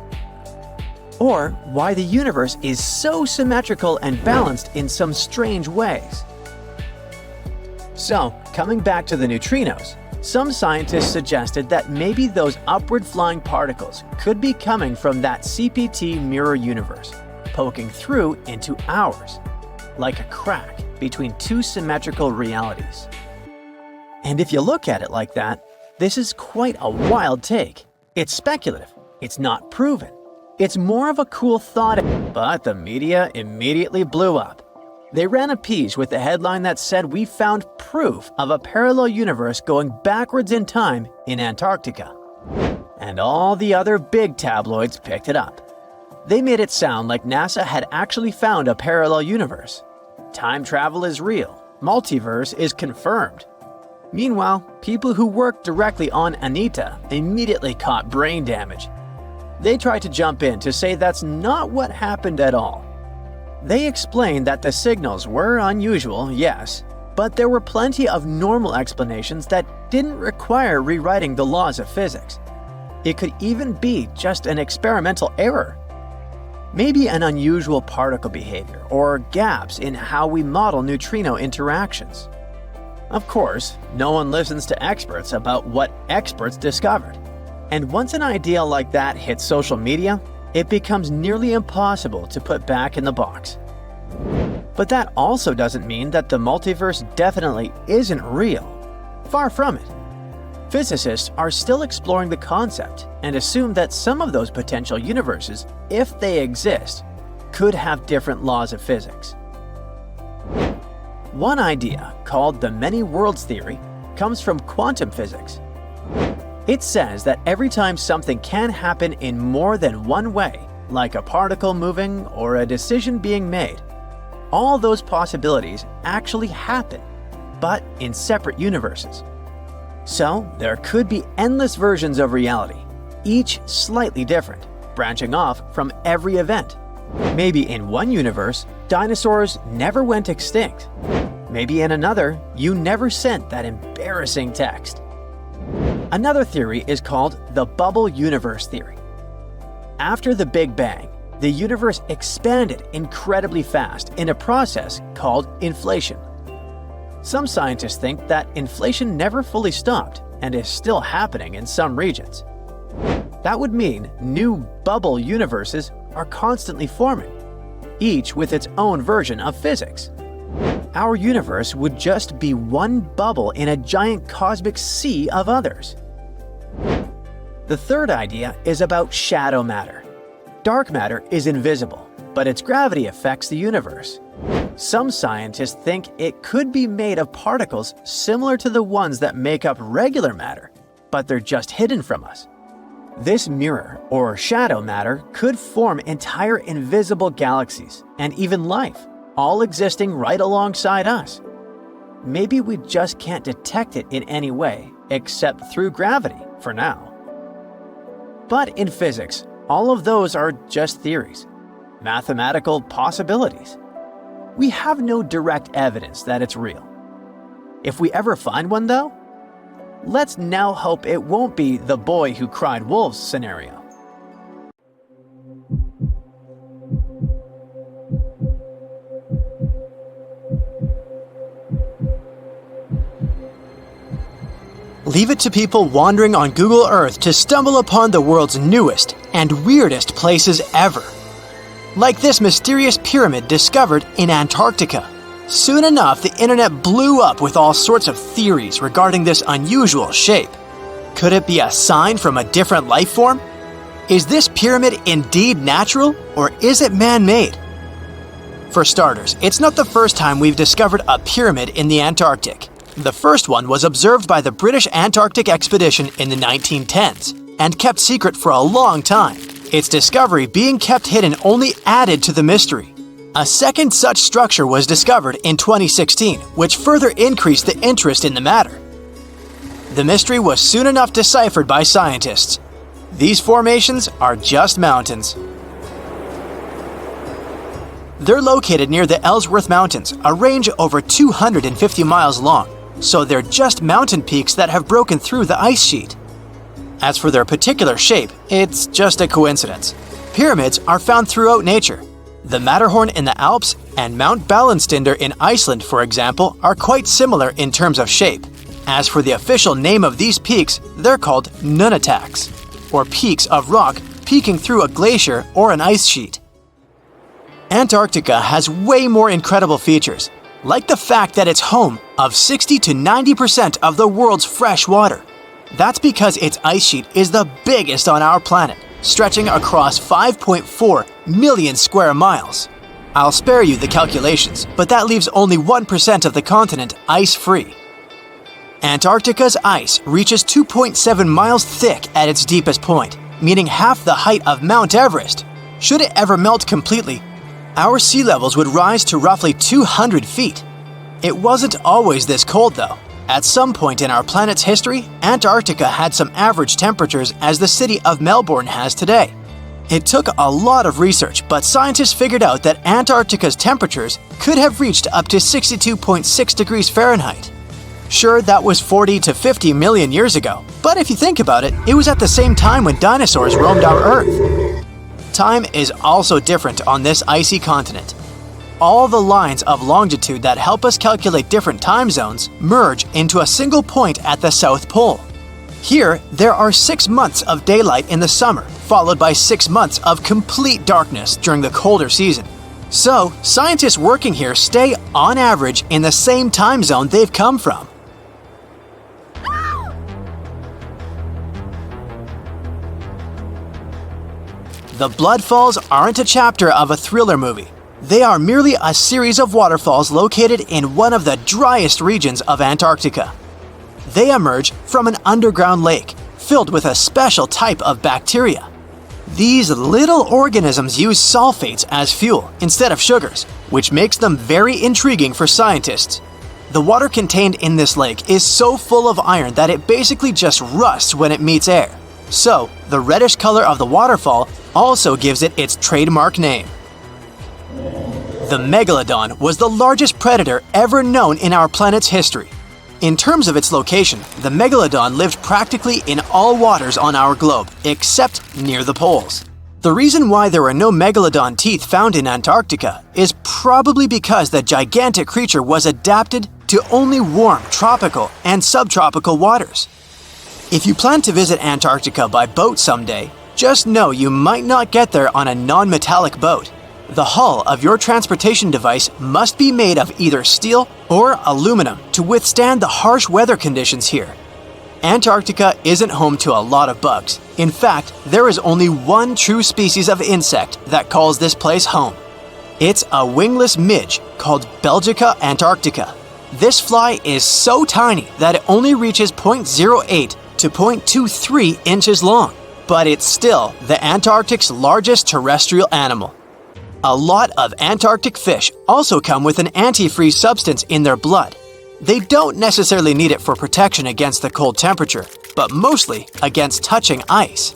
Or why the universe is so symmetrical and balanced in some strange ways. So, coming back to the neutrinos, some scientists suggested that maybe those upward flying particles could be coming from that CPT mirror universe, poking through into ours. like a crack between two symmetrical realities. And if you look at it like that, this is quite a wild take. It's speculative. It's not proven. It's more of a cool thought, but the media immediately blew up. They ran a piece with the headline that said we found proof of a parallel universe going backwards in time in Antarctica. And all the other big tabloids picked it up. They made it sound like NASA had actually found a parallel universe. Time travel is real. Multiverse is confirmed. Meanwhile, people who worked directly on Anita immediately caught brain damage. They tried to jump in to say that's not what happened at all. They explained that the signals were unusual, yes, but there were plenty of normal explanations that didn't require rewriting the laws of physics. It could even be just an experimental error. Maybe an unusual particle behavior or gaps in how we model neutrino interactions. Of course, no one listens to experts about what experts discovered. And once an idea like that hits social media, it becomes nearly impossible to put back in the box. But that also doesn't mean that the multiverse definitely isn't real. Far from it. Physicists are still exploring the concept and assume that some of those potential universes, if they exist, could have different laws of physics. One idea, called the many worlds theory, comes from quantum physics. It says that every time something can happen in more than one way, like a particle moving or a decision being made, all those possibilities actually happen, but in separate universes. So there could be endless versions of reality, each slightly different, branching off from every event. Maybe in one universe, dinosaurs never went extinct. Maybe in another, you never sent that embarrassing text. Another theory is called the bubble universe theory. After the Big Bang, the universe expanded incredibly fast in a process called inflation. Some scientists think that inflation never fully stopped and is still happening in some regions. That would mean new bubble universes are constantly forming, each with its own version of physics. Our universe would just be one bubble in a giant cosmic sea of others. The third idea is about shadow matter. Dark matter is invisible, but its gravity affects the universe. Some scientists think it could be made of particles similar to the ones that make up regular matter, but they're just hidden from us. This mirror, or shadow matter, could form entire invisible galaxies and even life, all existing right alongside us. Maybe we just can't detect it in any way except through gravity for now. But in physics, all of those are just theories, mathematical possibilities. We have no direct evidence that it's real. If we ever find one, though, let's now hope it won't be the boy who cried wolf scenario. Leave it to people wandering on Google Earth to stumble upon the world's newest and weirdest places ever. Like this mysterious pyramid discovered in Antarctica. Soon enough, the internet blew up with all sorts of theories regarding this unusual shape. Could it be a sign from a different life form? Is this pyramid indeed natural, or is it man-made? For starters, it's not the first time we've discovered a pyramid in the Antarctic. The first one was observed by the British Antarctic expedition in the 1910s and kept secret for a long time. Its discovery being kept hidden only added to the mystery. A second such structure was discovered in 2016, which further increased the interest in the matter. The mystery was soon enough deciphered by scientists. These formations are just mountains. They're located near the Ellsworth Mountains, a range over 250 miles long, so they're just mountain peaks that have broken through the ice sheet. As for their particular shape, it's just a coincidence. Pyramids are found throughout nature. The Matterhorn in the Alps and Mount Ballenstinder in Iceland, for example, are quite similar in terms of shape. As for the official name of these peaks, they're called nunataks, or peaks of rock peeking through a glacier or an ice sheet. Antarctica has way more incredible features, like the fact that it's home of 60 to 90% of the world's fresh water. That's because its ice sheet is the biggest on our planet, stretching across 5.4 million square miles. I'll spare you the calculations, but that leaves only 1% of the continent ice-free. Antarctica's ice reaches 2.7 miles thick at its deepest point, meaning half the height of Mount Everest. Should it ever melt completely, our sea levels would rise to roughly 200 feet. It wasn't always this cold, though. At some point in our planet's history, Antarctica had some average temperatures as the city of Melbourne has today. It took a lot of research, but scientists figured out that Antarctica's temperatures could have reached up to 62.6 degrees Fahrenheit. Sure, that was 40 to 50 million years ago, but if you think about it, it was at the same time when dinosaurs roamed our Earth. Time is also different on this icy continent. All the lines of longitude that help us calculate different time zones merge into a single point at the South Pole. Here, there are 6 months of daylight in the summer, followed by 6 months of complete darkness during the colder season. So, scientists working here stay, on average, in the same time zone they've come from. The Blood Falls aren't a chapter of a thriller movie. They are merely a series of waterfalls located in one of the driest regions of Antarctica. They emerge from an underground lake filled with a special type of bacteria. These little organisms use sulfates as fuel instead of sugars, which makes them very intriguing for scientists. The water contained in this lake is so full of iron that it basically just rusts when it meets air. So, the reddish color of the waterfall also gives it its trademark name. The megalodon was the largest predator ever known in our planet's history. In terms of its location, the megalodon lived practically in all waters on our globe, except near the poles. The reason why there are no megalodon teeth found in Antarctica is probably because the gigantic creature was adapted to only warm tropical and subtropical waters. If you plan to visit Antarctica by boat someday, just know you might not get there on a non-metallic boat. The hull of your transportation device must be made of either steel or aluminum to withstand the harsh weather conditions here. Antarctica isn't home to a lot of bugs. In fact, there is only one true species of insect that calls this place home. It's a wingless midge called Belgica antarctica. This fly is so tiny that it only reaches 0.08 to 0.23 inches long, but it's still the Antarctic's largest terrestrial animal. A lot of Antarctic fish also come with an antifreeze substance in their blood. They don't necessarily need it for protection against the cold temperature, but mostly against touching ice.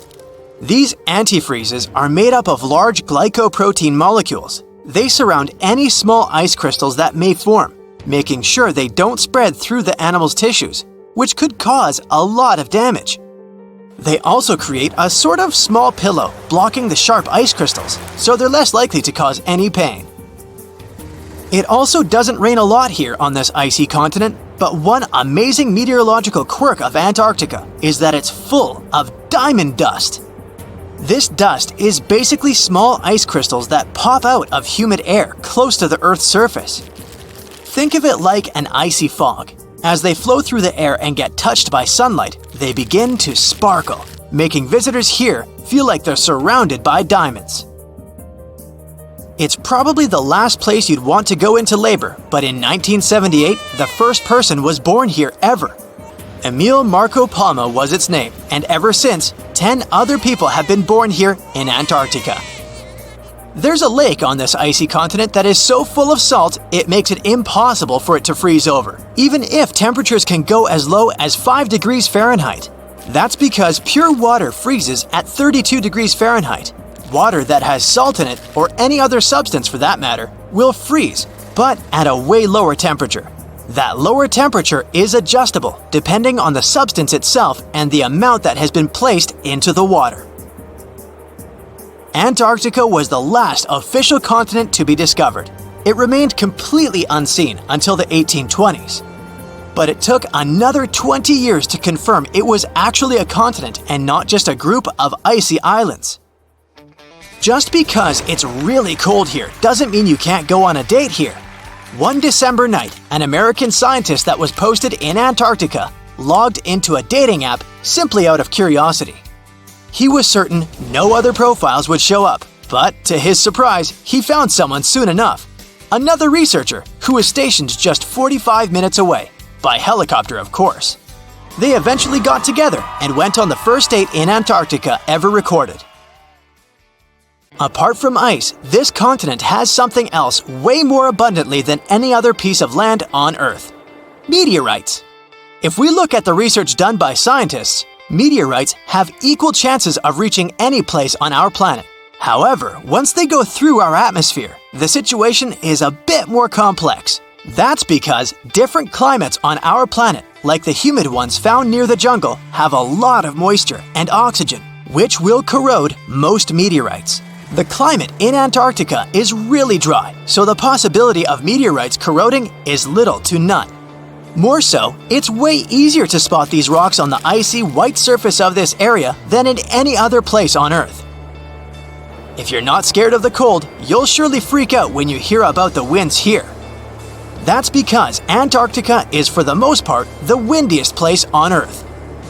These antifreezes are made up of large glycoprotein molecules. They surround any small ice crystals that may form, making sure they don't spread through the animal's tissues, which could cause a lot of damage. They also create a sort of small pillow blocking the sharp ice crystals, so they're less likely to cause any pain. It also doesn't rain a lot here on this icy continent, but one amazing meteorological quirk of Antarctica is that it's full of diamond dust. This dust is basically small ice crystals that pop out of humid air close to the Earth's surface. Think of it like an icy fog. As they flow through the air and get touched by sunlight, they begin to sparkle, making visitors here feel like they're surrounded by diamonds. It's probably the last place you'd want to go into labor, but in 1978, the first person was born here ever. Emil Marco Palma was its name, and ever since, 10 other people have been born here in Antarctica. There's a lake on this icy continent that is so full of salt, it makes it impossible for it to freeze over, even if temperatures can go as low as 5 degrees Fahrenheit. That's because pure water freezes at 32 degrees Fahrenheit. Water that has salt in it, or any other substance for that matter, will freeze, but at a way lower temperature. That lower temperature is adjustable depending on the substance itself and the amount that has been placed into the water. Antarctica was the last official continent to be discovered. It remained completely unseen until the 1820s. But it took another 20 years to confirm it was actually a continent and not just a group of icy islands. Just because it's really cold here doesn't mean you can't go on a date here. One December night, an American scientist that was posted in Antarctica logged into a dating app simply out of curiosity. He was certain no other profiles would show up, but to his surprise, he found someone soon enough. Another researcher who was stationed just 45 minutes away, by helicopter of course. They eventually got together and went on the first date in Antarctica ever recorded. Apart from ice, this continent has something else way more abundantly than any other piece of land on Earth: meteorites. If we look at the research done by scientists, meteorites have equal chances of reaching any place on our planet. However, once they go through our atmosphere, the situation is a bit more complex. That's because different climates on our planet, like the humid ones found near the jungle, have a lot of moisture and oxygen, which will corrode most meteorites. The climate in Antarctica is really dry, so the possibility of meteorites corroding is little to none. More so, it's way easier to spot these rocks on the icy white surface of this area than in any other place on Earth. If you're not scared of the cold, you'll surely freak out when you hear about the winds here. That's because Antarctica is for the most part the windiest place on Earth.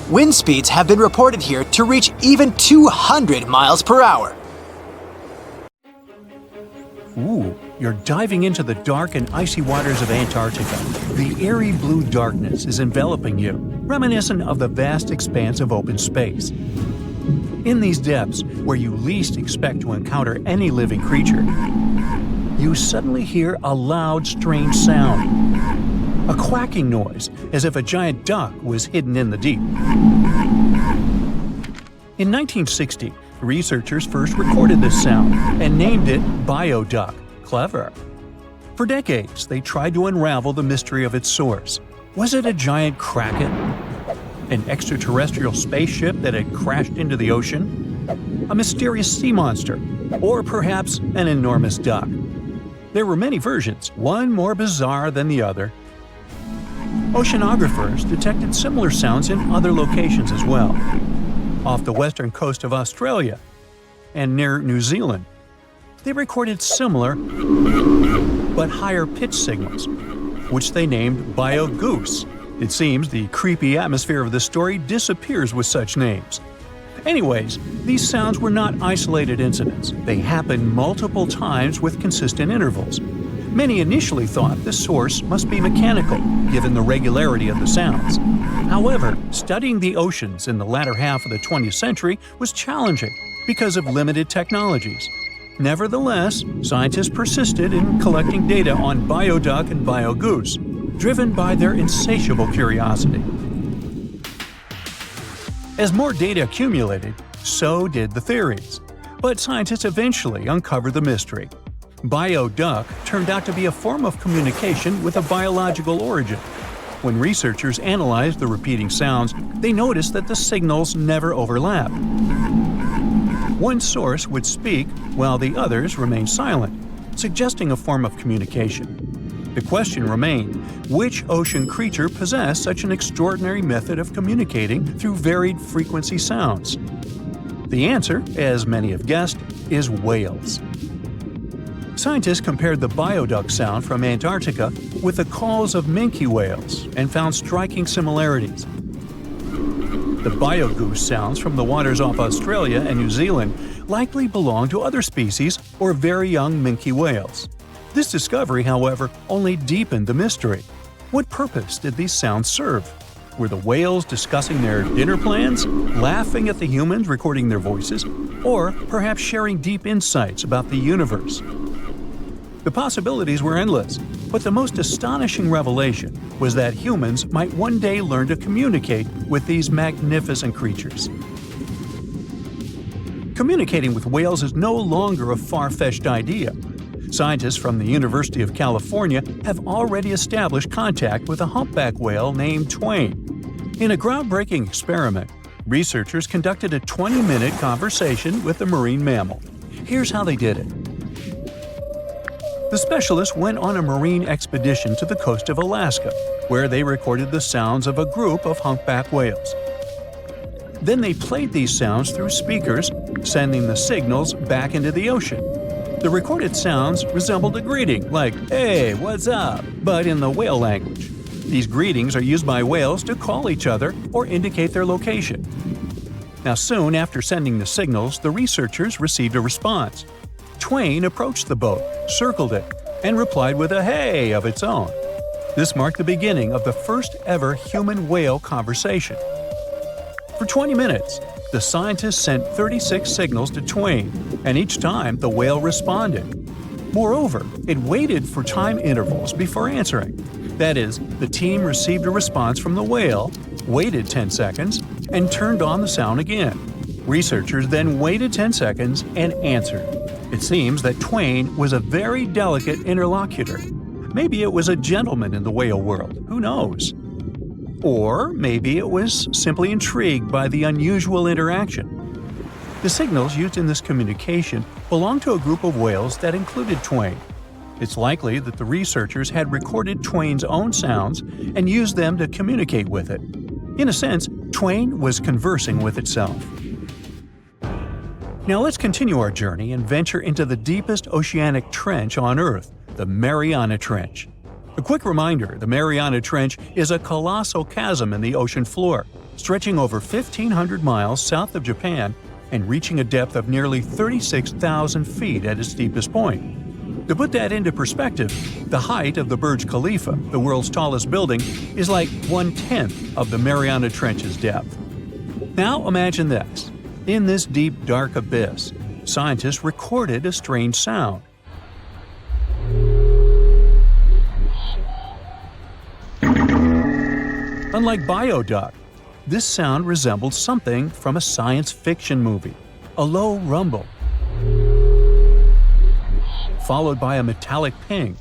Wind speeds have been reported here to reach even 200 miles per hour. Ooh, you're diving into the dark and icy waters of Antarctica. The eerie blue darkness is enveloping you, reminiscent of the vast expanse of open space. In these depths, where you least expect to encounter any living creature, you suddenly hear a loud, strange sound. A quacking noise, as if a giant duck was hidden in the deep. In 1960, researchers first recorded this sound and named it bioduck. Clever. For decades, they tried to unravel the mystery of its source. Was it a giant kraken? An extraterrestrial spaceship that had crashed into the ocean? A mysterious sea monster? Or perhaps an enormous duck? There were many versions, one more bizarre than the other. Oceanographers detected similar sounds in other locations as well. Off the western coast of Australia and near New Zealand, they recorded similar but higher pitch signals, which they named bio-goose. It seems the creepy atmosphere of the story disappears with such names. Anyways, these sounds were not isolated incidents. They happened multiple times with consistent intervals. Many initially thought the source must be mechanical, given the regularity of the sounds. However, studying the oceans in the latter half of the 20th century was challenging because of limited technologies. Nevertheless, scientists persisted in collecting data on bioduck and biogoose, driven by their insatiable curiosity. As more data accumulated, so did the theories. But scientists eventually uncovered the mystery. Bioduck turned out to be a form of communication with a biological origin. When researchers analyzed the repeating sounds, they noticed that the signals never overlapped. One source would speak while the others remained silent, suggesting a form of communication. The question remained, which ocean creature possessed such an extraordinary method of communicating through varied frequency sounds? The answer, as many have guessed, is whales. Scientists compared the bioduck sound from Antarctica with the calls of minke whales and found striking similarities. The biogoose sounds from the waters off Australia and New Zealand likely belong to other species or very young minke whales. This discovery, however, only deepened the mystery. What purpose did these sounds serve? Were the whales discussing their dinner plans, laughing at the humans recording their voices, or perhaps sharing deep insights about the universe? The possibilities were endless, but the most astonishing revelation was that humans might one day learn to communicate with these magnificent creatures. Communicating with whales is no longer a far-fetched idea. Scientists from the University of California have already established contact with a humpback whale named Twain. In a groundbreaking experiment, researchers conducted a 20-minute conversation with the marine mammal. Here's how they did it. The specialists went on a marine expedition to the coast of Alaska, where they recorded the sounds of a group of humpback whales. Then they played these sounds through speakers, sending the signals back into the ocean. The recorded sounds resembled a greeting, like, "Hey, what's up?" but in the whale language. These greetings are used by whales to call each other or indicate their location. Now, soon after sending the signals, the researchers received a response. Twain approached the boat, circled it, and replied with a "hey" of its own. This marked the beginning of the first ever human-whale conversation. For 20 minutes, the scientists sent 36 signals to Twain, and each time the whale responded. Moreover, it waited for time intervals before answering. That is, the team received a response from the whale, waited 10 seconds, and turned on the sound again. Researchers then waited 10 seconds and answered. It seems that Twain was a very delicate interlocutor. Maybe it was a gentleman in the whale world, who knows? Or maybe it was simply intrigued by the unusual interaction. The signals used in this communication belonged to a group of whales that included Twain. It's likely that the researchers had recorded Twain's own sounds and used them to communicate with it. In a sense, Twain was conversing with itself. Now let's continue our journey and venture into the deepest oceanic trench on Earth, the Mariana Trench. A quick reminder, the Mariana Trench is a colossal chasm in the ocean floor, stretching over 1,500 miles south of Japan and reaching a depth of nearly 36,000 feet at its deepest point. To put that into perspective, the height of the Burj Khalifa, the world's tallest building, is like 1/10 of the Mariana Trench's depth. Now imagine this. In this deep, dark abyss, scientists recorded a strange sound. Unlike bioduck, this sound resembled something from a science fiction movie, a low rumble, followed by a metallic ping,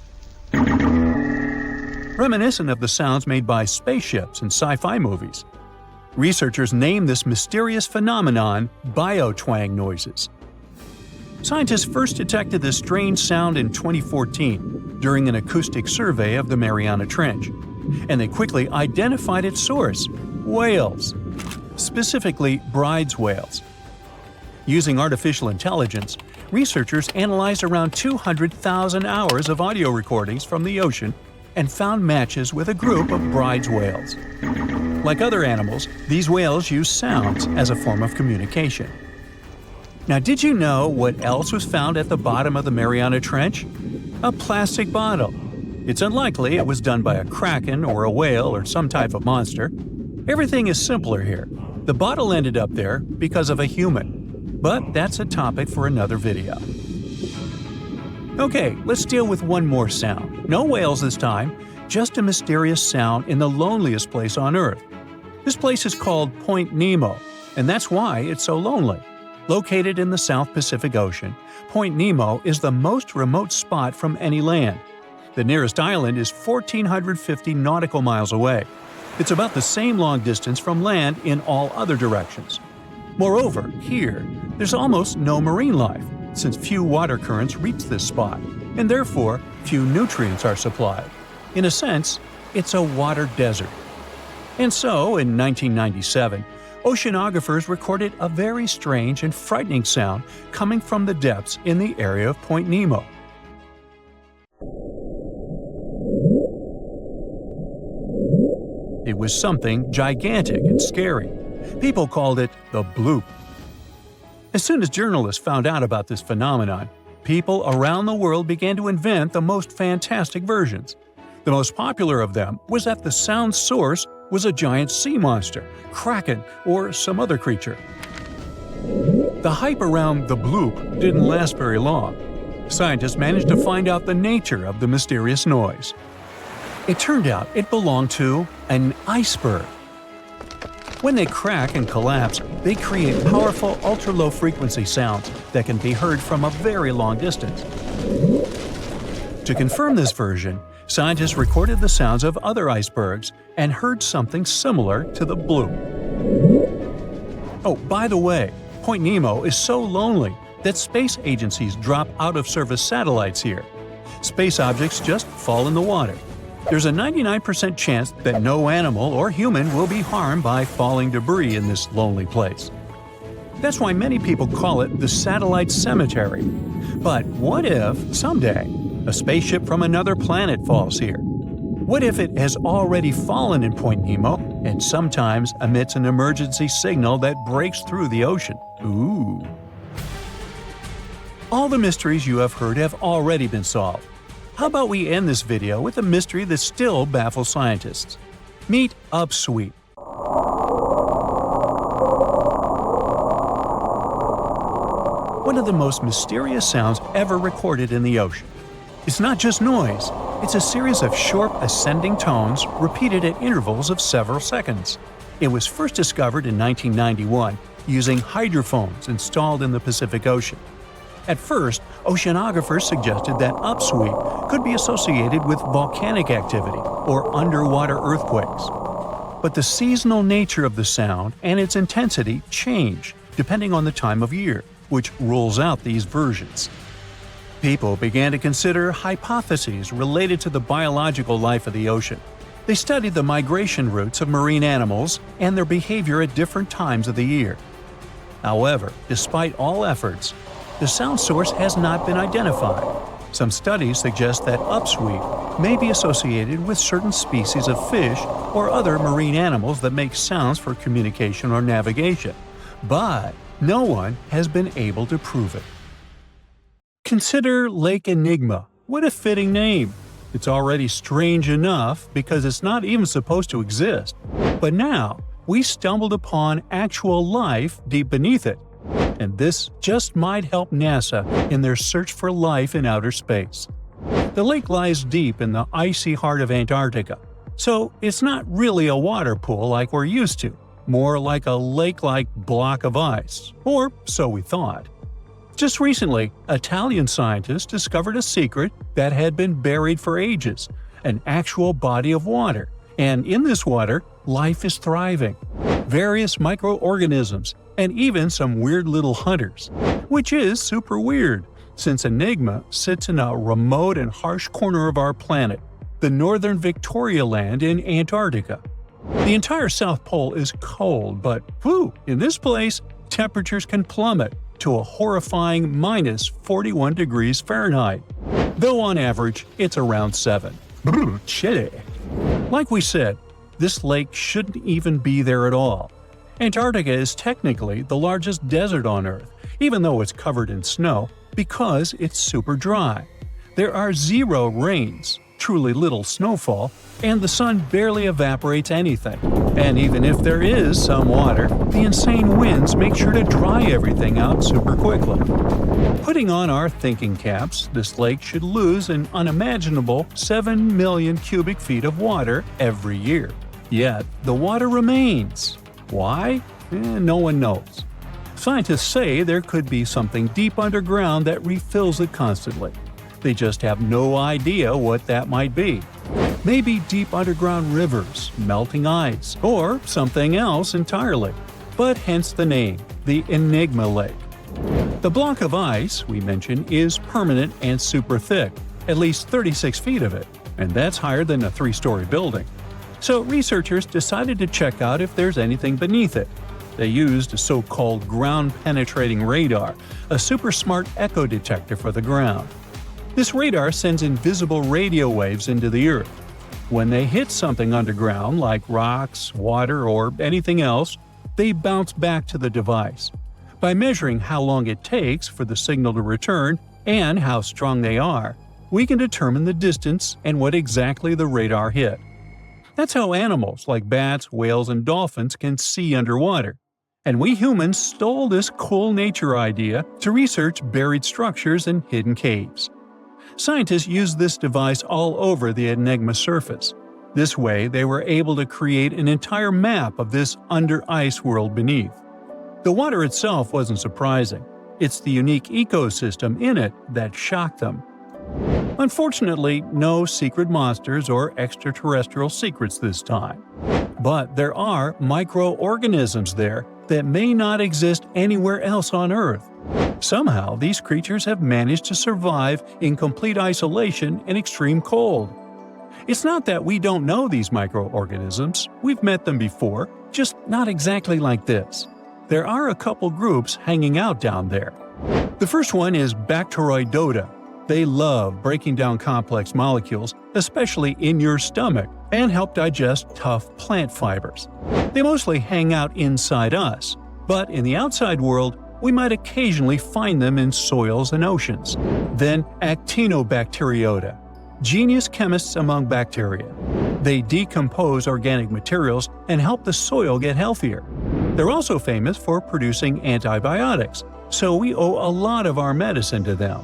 reminiscent of the sounds made by spaceships in sci-fi movies. Researchers named this mysterious phenomenon biotwang noises. Scientists first detected this strange sound in 2014 during an acoustic survey of the Mariana Trench, and they quickly identified its source: whales, specifically Bride's whales. Using artificial intelligence, researchers analyzed around 200,000 hours of audio recordings from the ocean and found matches with a group of Bride's whales. Like other animals, these whales use sounds as a form of communication. Now, did you know what else was found at the bottom of the Mariana Trench? A plastic bottle. It's unlikely it was done by a kraken or a whale or some type of monster. Everything is simpler here. The bottle ended up there because of a human. But that's a topic for another video. Okay, let's deal with one more sound. No whales this time, just a mysterious sound in the loneliest place on Earth. This place is called Point Nemo, and that's why it's so lonely. Located in the South Pacific Ocean, Point Nemo is the most remote spot from any land. The nearest island is 1,450 nautical miles away. It's about the same long distance from land in all other directions. Moreover, here, there's almost no marine life, since few water currents reach this spot, and therefore few nutrients are supplied. In a sense, it's a water desert. And so, in 1997, oceanographers recorded a very strange and frightening sound coming from the depths in the area of Point Nemo. It was something gigantic and scary. People called it the Bloop. As soon as journalists found out about this phenomenon, people around the world began to invent the most fantastic versions. The most popular of them was that the sound source was a giant sea monster, kraken, or some other creature. The hype around the Bloop didn't last very long. Scientists managed to find out the nature of the mysterious noise. It turned out it belonged to an iceberg. When they crack and collapse, they create powerful ultra-low frequency sounds that can be heard from a very long distance. To confirm this version, scientists recorded the sounds of other icebergs and heard something similar to the Bloop. Oh, by the way, Point Nemo is so lonely that space agencies drop out-of-service satellites here. Space objects just fall in the water. There's a 99% chance that no animal or human will be harmed by falling debris in this lonely place. That's why many people call it the satellite cemetery. But what if, someday, a spaceship from another planet falls here? What if it has already fallen in Point Nemo and sometimes emits an emergency signal that breaks through the ocean? Ooh. All the mysteries you have heard have already been solved. How about we end this video with a mystery that still baffles scientists? Meet Upsweep. One of the most mysterious sounds ever recorded in the ocean. It's not just noise, it's a series of short ascending tones repeated at intervals of several seconds. It was first discovered in 1991 using hydrophones installed in the Pacific Ocean. At first, oceanographers suggested that upsweep could be associated with volcanic activity or underwater earthquakes. But the seasonal nature of the sound and its intensity change depending on the time of year, which rules out these versions. People began to consider hypotheses related to the biological life of the ocean. They studied the migration routes of marine animals and their behavior at different times of the year. However, despite all efforts, the sound source has not been identified. Some studies suggest that upsweep may be associated with certain species of fish or other marine animals that make sounds for communication or navigation, but no one has been able to prove it. Consider Lake Enigma. What a fitting name! It's already strange enough because it's not even supposed to exist. But now, we stumbled upon actual life deep beneath it. And this just might help NASA in their search for life in outer space. The lake lies deep in the icy heart of Antarctica, so it's not really a water pool like we're used to, more like a lake-like block of ice, or so we thought. Just recently, Italian scientists discovered a secret that had been buried for ages, an actual body of water, and in this water, life is thriving. Various microorganisms, and even some weird little hunters. Which is super weird, since Enigma sits in a remote and harsh corner of our planet, the northern Victoria Land in Antarctica. The entire South Pole is cold, but in this place, temperatures can plummet to a horrifying minus 41 degrees Fahrenheit, though on average it's around 7. Chilly. Like we said, this lake shouldn't even be there at all. Antarctica is technically the largest desert on Earth, even though it's covered in snow, because it's super dry. There are zero rains, truly little snowfall, and the sun barely evaporates anything. And even if there is some water, the insane winds make sure to dry everything out super quickly. Putting on our thinking caps, this lake should lose an unimaginable 7 million cubic feet of water every year. Yet, the water remains. Why? No one knows. Scientists say there could be something deep underground that refills it constantly. They just have no idea what that might be. Maybe deep underground rivers, melting ice, or something else entirely. But hence the name, the Enigma Lake. The block of ice we mentioned is permanent and super thick, at least 36 feet of it, and that's higher than a 3-story building. So researchers decided to check out if there's anything beneath it. They used a so-called ground-penetrating radar, a super smart echo detector for the ground. This radar sends invisible radio waves into the Earth. When they hit something underground, like rocks, water, or anything else, they bounce back to the device. By measuring how long it takes for the signal to return and how strong they are, we can determine the distance and what exactly the radar hit. That's how animals like bats, whales, and dolphins can see underwater. And we humans stole this cool nature idea to research buried structures and hidden caves. Scientists used this device all over the Enigma surface. This way, they were able to create an entire map of this under-ice world beneath. The water itself wasn't surprising. It's the unique ecosystem in it that shocked them. Unfortunately, no secret monsters or extraterrestrial secrets this time. But there are microorganisms there that may not exist anywhere else on Earth. Somehow, these creatures have managed to survive in complete isolation and extreme cold. It's not that we don't know these microorganisms, we've met them before, just not exactly like this. There are a couple groups hanging out down there. The first one is Bacteroidota. They love breaking down complex molecules, especially in your stomach, and help digest tough plant fibers. They mostly hang out inside us, but in the outside world, we might occasionally find them in soils and oceans. Then Actinobacteriota, genius chemists among bacteria. They decompose organic materials and help the soil get healthier. They're also famous for producing antibiotics, so we owe a lot of our medicine to them.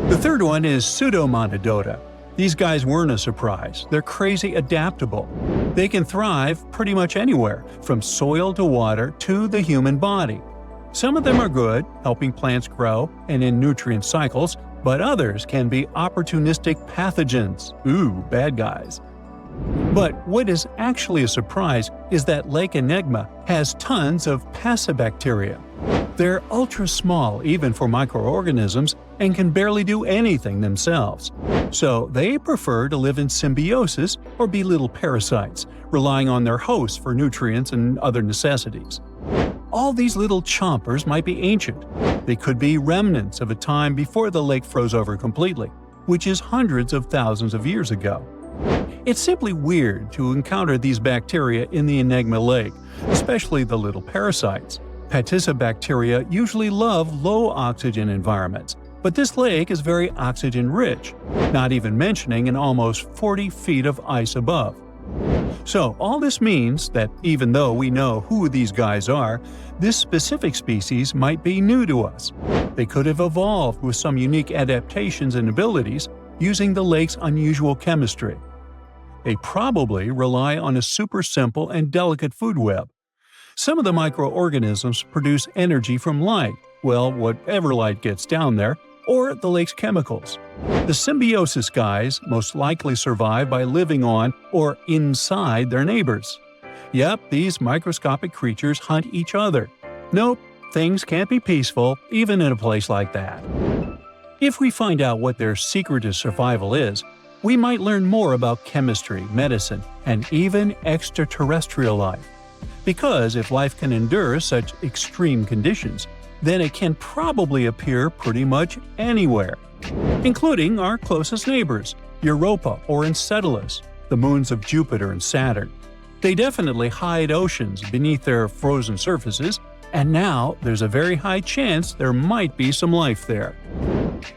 The third one is Pseudomonadota. These guys weren't a surprise. They're crazy adaptable. They can thrive pretty much anywhere, from soil to water to the human body. Some of them are good, helping plants grow and in nutrient cycles, but others can be opportunistic pathogens. Ooh, bad guys. But what is actually a surprise is that Lake Enigma has tons of passibacteria. They're ultra small even for microorganisms and can barely do anything themselves. So they prefer to live in symbiosis or be little parasites, relying on their hosts for nutrients and other necessities. All these little chompers might be ancient. They could be remnants of a time before the lake froze over completely, which is hundreds of thousands of years ago. It's simply weird to encounter these bacteria in the Enigma Lake, especially the little parasites. Passibacteria usually love low-oxygen environments, but this lake is very oxygen-rich, not even mentioning an almost 40 feet of ice above. So all this means that even though we know who these guys are, this specific species might be new to us. They could have evolved with some unique adaptations and abilities using the lake's unusual chemistry. They probably rely on a super simple and delicate food web. Some of the microorganisms produce energy from light, well, whatever light gets down there, or the lake's chemicals. The symbiosis guys most likely survive by living on or inside their neighbors. Yep, these microscopic creatures hunt each other. Nope, things can't be peaceful even in a place like that. If we find out what their secret to survival is, we might learn more about chemistry, medicine, and even extraterrestrial life. Because if life can endure such extreme conditions, then it can probably appear pretty much anywhere, including our closest neighbors, Europa or Enceladus, the moons of Jupiter and Saturn. They definitely hide oceans beneath their frozen surfaces, and now there's a very high chance there might be some life there.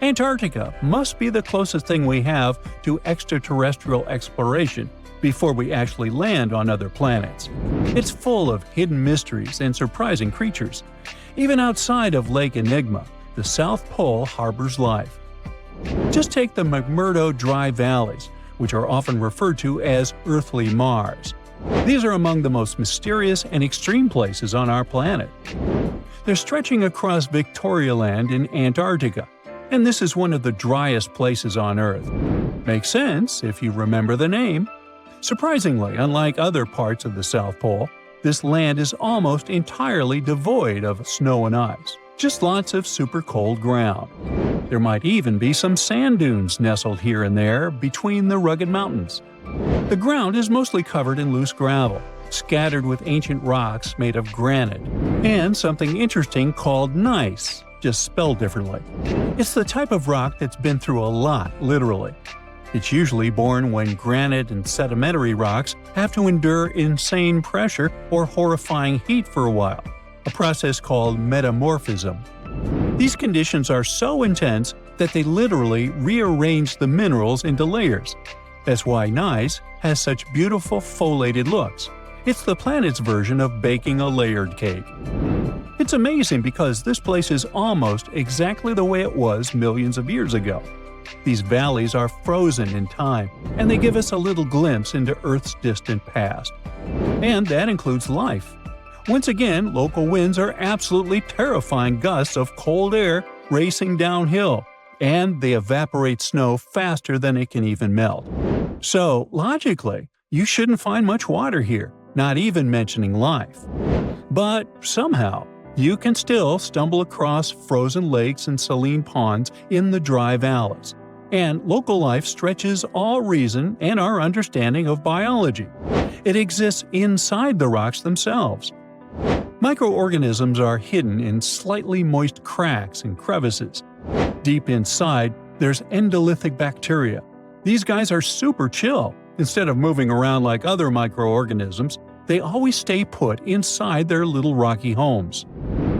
Antarctica must be the closest thing we have to extraterrestrial exploration before we actually land on other planets. It's full of hidden mysteries and surprising creatures. Even outside of Lake Enigma, the South Pole harbors life. Just take the McMurdo Dry Valleys, which are often referred to as Earthly Mars. These are among the most mysterious and extreme places on our planet. They're stretching across Victoria Land in Antarctica, and this is one of the driest places on Earth. Makes sense if you remember the name. Surprisingly, unlike other parts of the South Pole, this land is almost entirely devoid of snow and ice, just lots of super cold ground. There might even be some sand dunes nestled here and there between the rugged mountains. The ground is mostly covered in loose gravel, scattered with ancient rocks made of granite, and something interesting called gneiss, just spelled differently. It's the type of rock that's been through a lot, literally. It's usually born when granite and sedimentary rocks have to endure insane pressure or horrifying heat for a while, a process called metamorphism. These conditions are so intense that they literally rearrange the minerals into layers. That's why gneiss has such beautiful foliated looks. It's the planet's version of baking a layered cake. It's amazing because this place is almost exactly the way it was millions of years ago. These valleys are frozen in time, and they give us a little glimpse into Earth's distant past. And that includes life. Once again, local winds are absolutely terrifying gusts of cold air racing downhill, and they evaporate snow faster than it can even melt. So, logically, you shouldn't find much water here, not even mentioning life. But somehow, you can still stumble across frozen lakes and saline ponds in the dry valleys. and local life stretches all reason and our understanding of biology. It exists inside the rocks themselves. Microorganisms are hidden in slightly moist cracks and crevices. Deep inside, there's endolithic bacteria. These guys are super chill. Instead of moving around like other microorganisms, they always stay put inside their little rocky homes.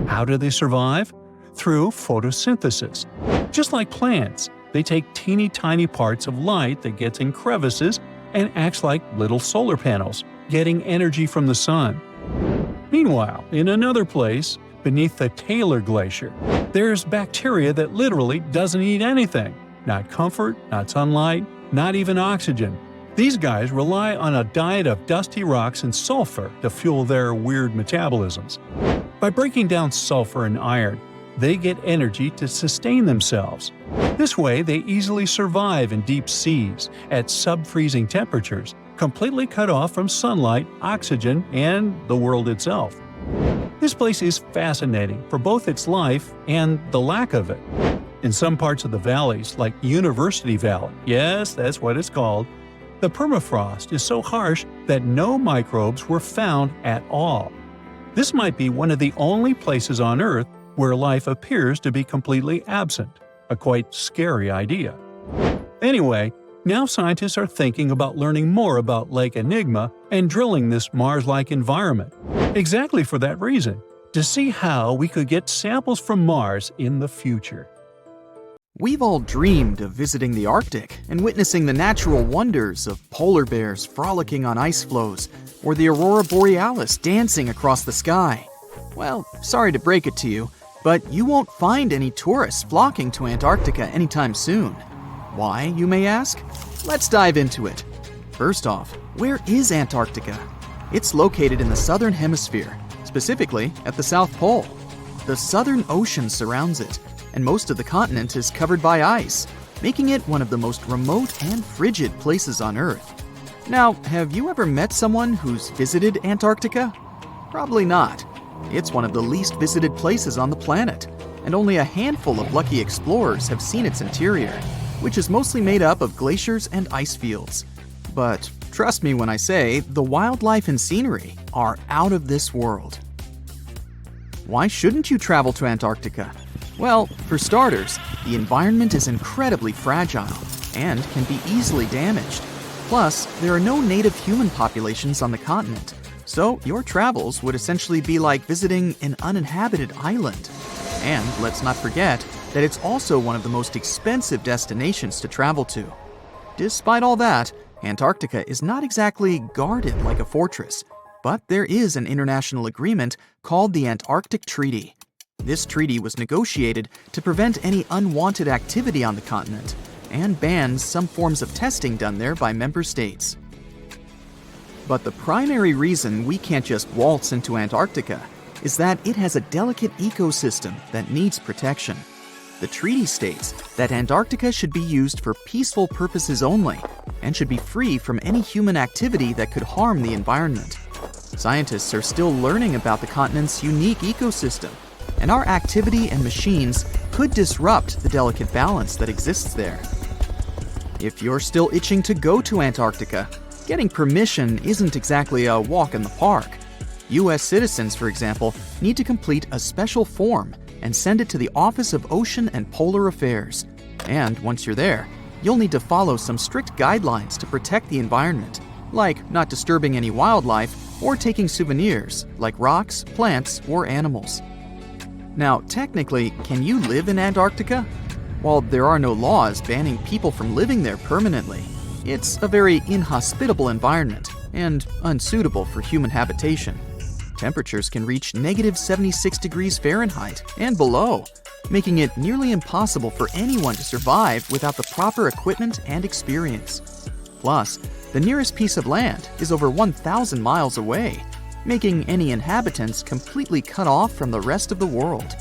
How do they survive? Through photosynthesis. Just like plants, they take teeny tiny parts of light that gets in crevices and acts like little solar panels, getting energy from the sun. Meanwhile, in another place, beneath the Taylor Glacier, there's bacteria that literally doesn't eat anything. Not comfort, not sunlight, not even oxygen. These guys rely on a diet of dusty rocks and sulfur to fuel their weird metabolisms. By breaking down sulfur and iron, they get energy to sustain themselves. This way, they easily survive in deep seas at sub-freezing temperatures, completely cut off from sunlight, oxygen, and the world itself. This place is fascinating for both its life and the lack of it. In some parts of the valleys, like University Valley, yes, that's what it's called, the permafrost is so harsh that no microbes were found at all. This might be one of the only places on Earth where life appears to be completely absent, a quite scary idea. Anyway, now scientists are thinking about learning more about Lake Enigma and drilling this Mars-like environment. Exactly for that reason, to see how we could get samples from Mars in the future. We've all dreamed of visiting the Arctic and witnessing the natural wonders of polar bears frolicking on ice floes or the aurora borealis dancing across the sky. Well, sorry to break it to you, but you won't find any tourists flocking to Antarctica anytime soon. Why, you may ask? Let's dive into it. First off, where is Antarctica? It's located in the southern hemisphere, specifically at the South Pole. The Southern Ocean surrounds it, and most of the continent is covered by ice, making it one of the most remote and frigid places on Earth. Now, have you ever met someone who's visited Antarctica? Probably not. It's one of the least visited places on the planet, and only a handful of lucky explorers have seen its interior, which is mostly made up of glaciers and ice fields. But trust me when I say the wildlife and scenery are out of this world. Why shouldn't you travel to Antarctica? Well, for starters, the environment is incredibly fragile and can be easily damaged. Plus, there are no native human populations on the continent, so your travels would essentially be like visiting an uninhabited island. And let's not forget that it's also one of the most expensive destinations to travel to. Despite all that, Antarctica is not exactly guarded like a fortress, but there is an international agreement called the Antarctic Treaty. This treaty was negotiated to prevent any unwanted activity on the continent and bans some forms of testing done there by member states. But the primary reason we can't just waltz into Antarctica is that it has a delicate ecosystem that needs protection. The treaty states that Antarctica should be used for peaceful purposes only and should be free from any human activity that could harm the environment. Scientists are still learning about the continent's unique ecosystem, and our activity and machines could disrupt the delicate balance that exists there. If you're still itching to go to Antarctica, getting permission isn't exactly a walk in the park. U.S. citizens, for example, need to complete a special form and send it to the Office of Ocean and Polar Affairs. And once you're there, you'll need to follow some strict guidelines to protect the environment, like not disturbing any wildlife or taking souvenirs like rocks, plants, or animals. Now, technically, can you live in Antarctica? While there are no laws banning people from living there permanently, it's a very inhospitable environment and unsuitable for human habitation. Temperatures can reach -76 degrees Fahrenheit and below, making it nearly impossible for anyone to survive without the proper equipment and experience. Plus, the nearest piece of land is over 1,000 miles away, making any inhabitants completely cut off from the rest of the world.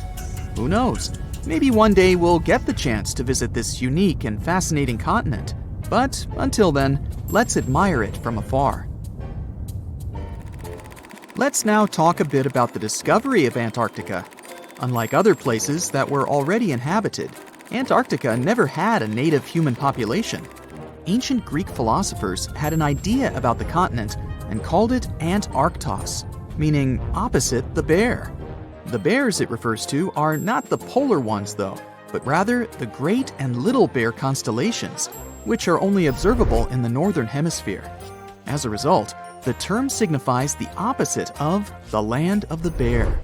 Who knows? Maybe one day we'll get the chance to visit this unique and fascinating continent. But until then, let's admire it from afar. Let's now talk a bit about the discovery of Antarctica. Unlike other places that were already inhabited, Antarctica never had a native human population. Ancient Greek philosophers had an idea about the continent and called it Antarctos, meaning opposite the bear. The bears it refers to are not the polar ones, though, but rather the Great and Little Bear constellations, which are only observable in the northern hemisphere. As a result, the term signifies the opposite of the land of the bear.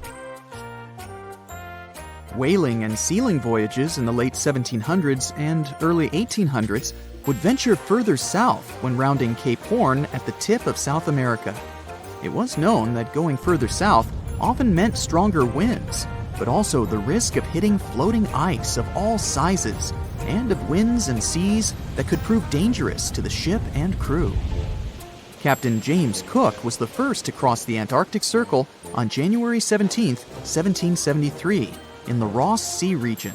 Whaling and sealing voyages in the late 1700s and early 1800s would venture further south when rounding Cape Horn at the tip of South America. It was known that going further south often meant stronger winds, but also the risk of hitting floating ice of all sizes and of winds and seas that could prove dangerous to the ship and crew. Captain James Cook was the first to cross the Antarctic Circle on January 17, 1773, in the Ross Sea region.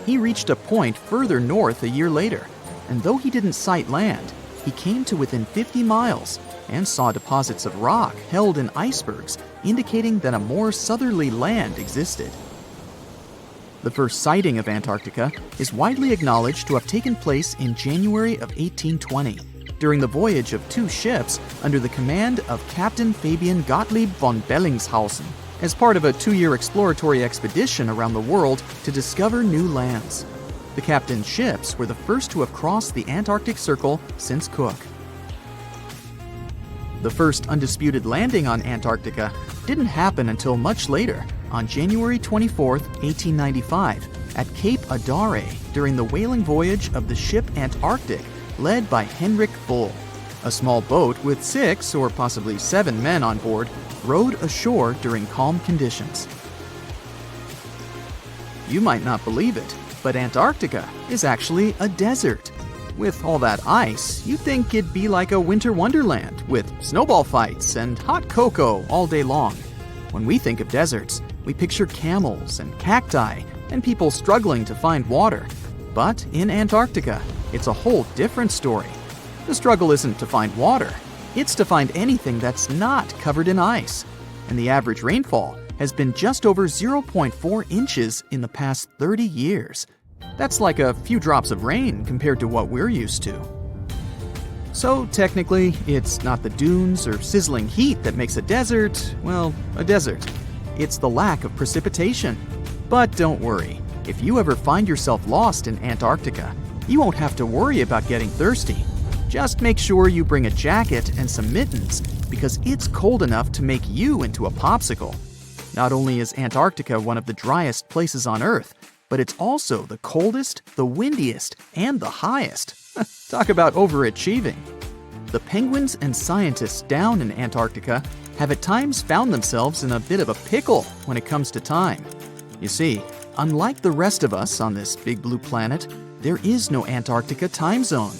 He reached a point further north a year later, and though he didn't sight land, he came to within 50 miles and saw deposits of rock held in icebergs, indicating that a more southerly land existed. The first sighting of Antarctica is widely acknowledged to have taken place in January of 1820, during the voyage of two ships under the command of Captain Fabian Gottlieb von Bellingshausen, as part of a 2-year exploratory expedition around the world to discover new lands. The captain's ships were the first to have crossed the Antarctic Circle since Cook. The first undisputed landing on Antarctica didn't happen until much later, on January 24, 1895, at Cape Adare during the whaling voyage of the ship Antarctic, led by Henrik Bull. A small boat with 6 or possibly 7 men on board rowed ashore during calm conditions. You might not believe it, but Antarctica is actually a desert. With all that ice, you'd think it'd be like a winter wonderland with snowball fights and hot cocoa all day long. When we think of deserts, we picture camels and cacti and people struggling to find water. But in Antarctica, it's a whole different story. The struggle isn't to find water, it's to find anything that's not covered in ice. And the average rainfall has been just over 0.4 inches in the past 30 years. That's like a few drops of rain compared to what we're used to. So technically, it's not the dunes or sizzling heat that makes a desert, well, a desert. It's the lack of precipitation. But don't worry, if you ever find yourself lost in Antarctica, you won't have to worry about getting thirsty. Just make sure you bring a jacket and some mittens, because it's cold enough to make you into a popsicle. Not only is Antarctica one of the driest places on Earth, but it's also the coldest, the windiest, and the highest. Talk about overachieving. The penguins and scientists down in Antarctica have at times found themselves in a bit of a pickle when it comes to time. You see, unlike the rest of us on this big blue planet, there is no Antarctica time zone.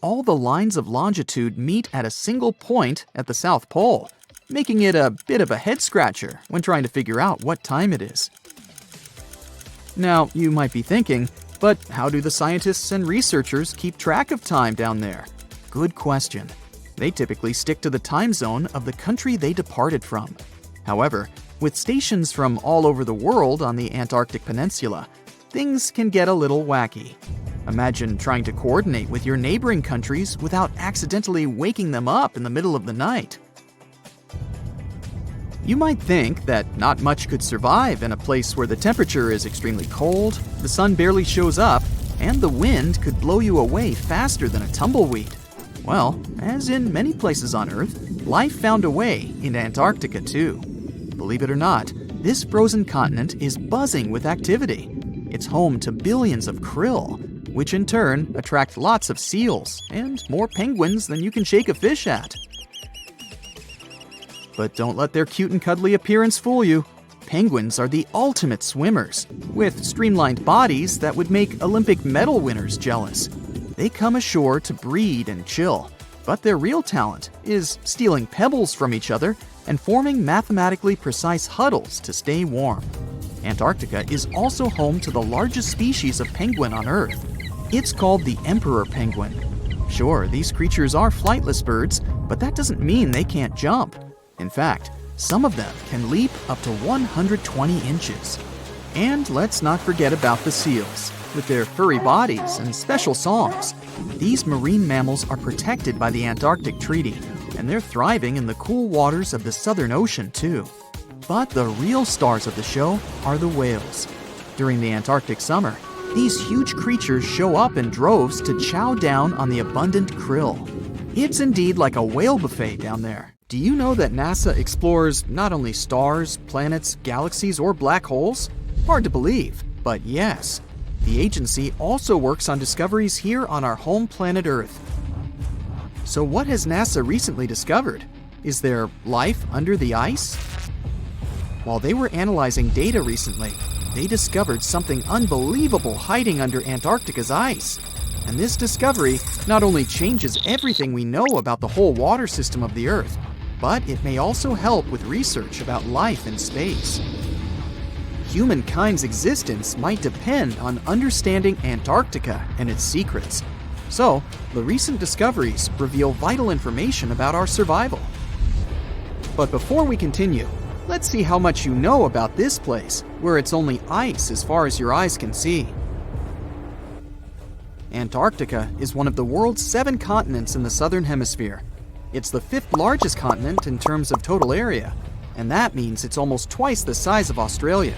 All the lines of longitude meet at a single point at the South Pole, making it a bit of a head-scratcher when trying to figure out what time it is. Now, you might be thinking, but how do the scientists and researchers keep track of time down there? Good question. They typically stick to the time zone of the country they departed from. However, with stations from all over the world on the Antarctic Peninsula, things can get a little wacky. Imagine trying to coordinate with your neighboring countries without accidentally waking them up in the middle of the night. You might think that not much could survive in a place where the temperature is extremely cold, the sun barely shows up, and the wind could blow you away faster than a tumbleweed. Well, as in many places on Earth, life found a way in Antarctica too. Believe it or not, this frozen continent is buzzing with activity. It's home to billions of krill, which in turn attract lots of seals and more penguins than you can shake a fish at. But don't let their cute and cuddly appearance fool you. Penguins are the ultimate swimmers, with streamlined bodies that would make Olympic medal winners jealous. They come ashore to breed and chill, but their real talent is stealing pebbles from each other and forming mathematically precise huddles to stay warm. Antarctica is also home to the largest species of penguin on Earth. It's called the emperor penguin. Sure, these creatures are flightless birds, but that doesn't mean they can't jump. In fact, some of them can leap up to 120 inches. And let's not forget about the seals. with their furry bodies and special songs. These marine mammals are protected by the Antarctic Treaty, and they're thriving in the cool waters of the Southern Ocean, too. But the real stars of the show are the whales. During the Antarctic summer, these huge creatures show up in droves to chow down on the abundant krill. It's indeed like a whale buffet down there. Do you know that NASA explores not only stars, planets, galaxies, or black holes? Hard to believe, but yes. The agency also works on discoveries here on our home planet Earth. So what has NASA recently discovered? Is there life under the ice? While they were analyzing data recently, they discovered something unbelievable hiding under Antarctica's ice. And this discovery not only changes everything we know about the whole water system of the Earth, but it may also help with research about life in space. Humankind's existence might depend on understanding Antarctica and its secrets. So, the recent discoveries reveal vital information about our survival. But before we continue, let's see how much you know about this place, where it's only ice as far as your eyes can see. Antarctica is one of the world's 7 continents in the southern hemisphere. It's the 5th largest continent in terms of total area, and that means it's almost twice the size of Australia.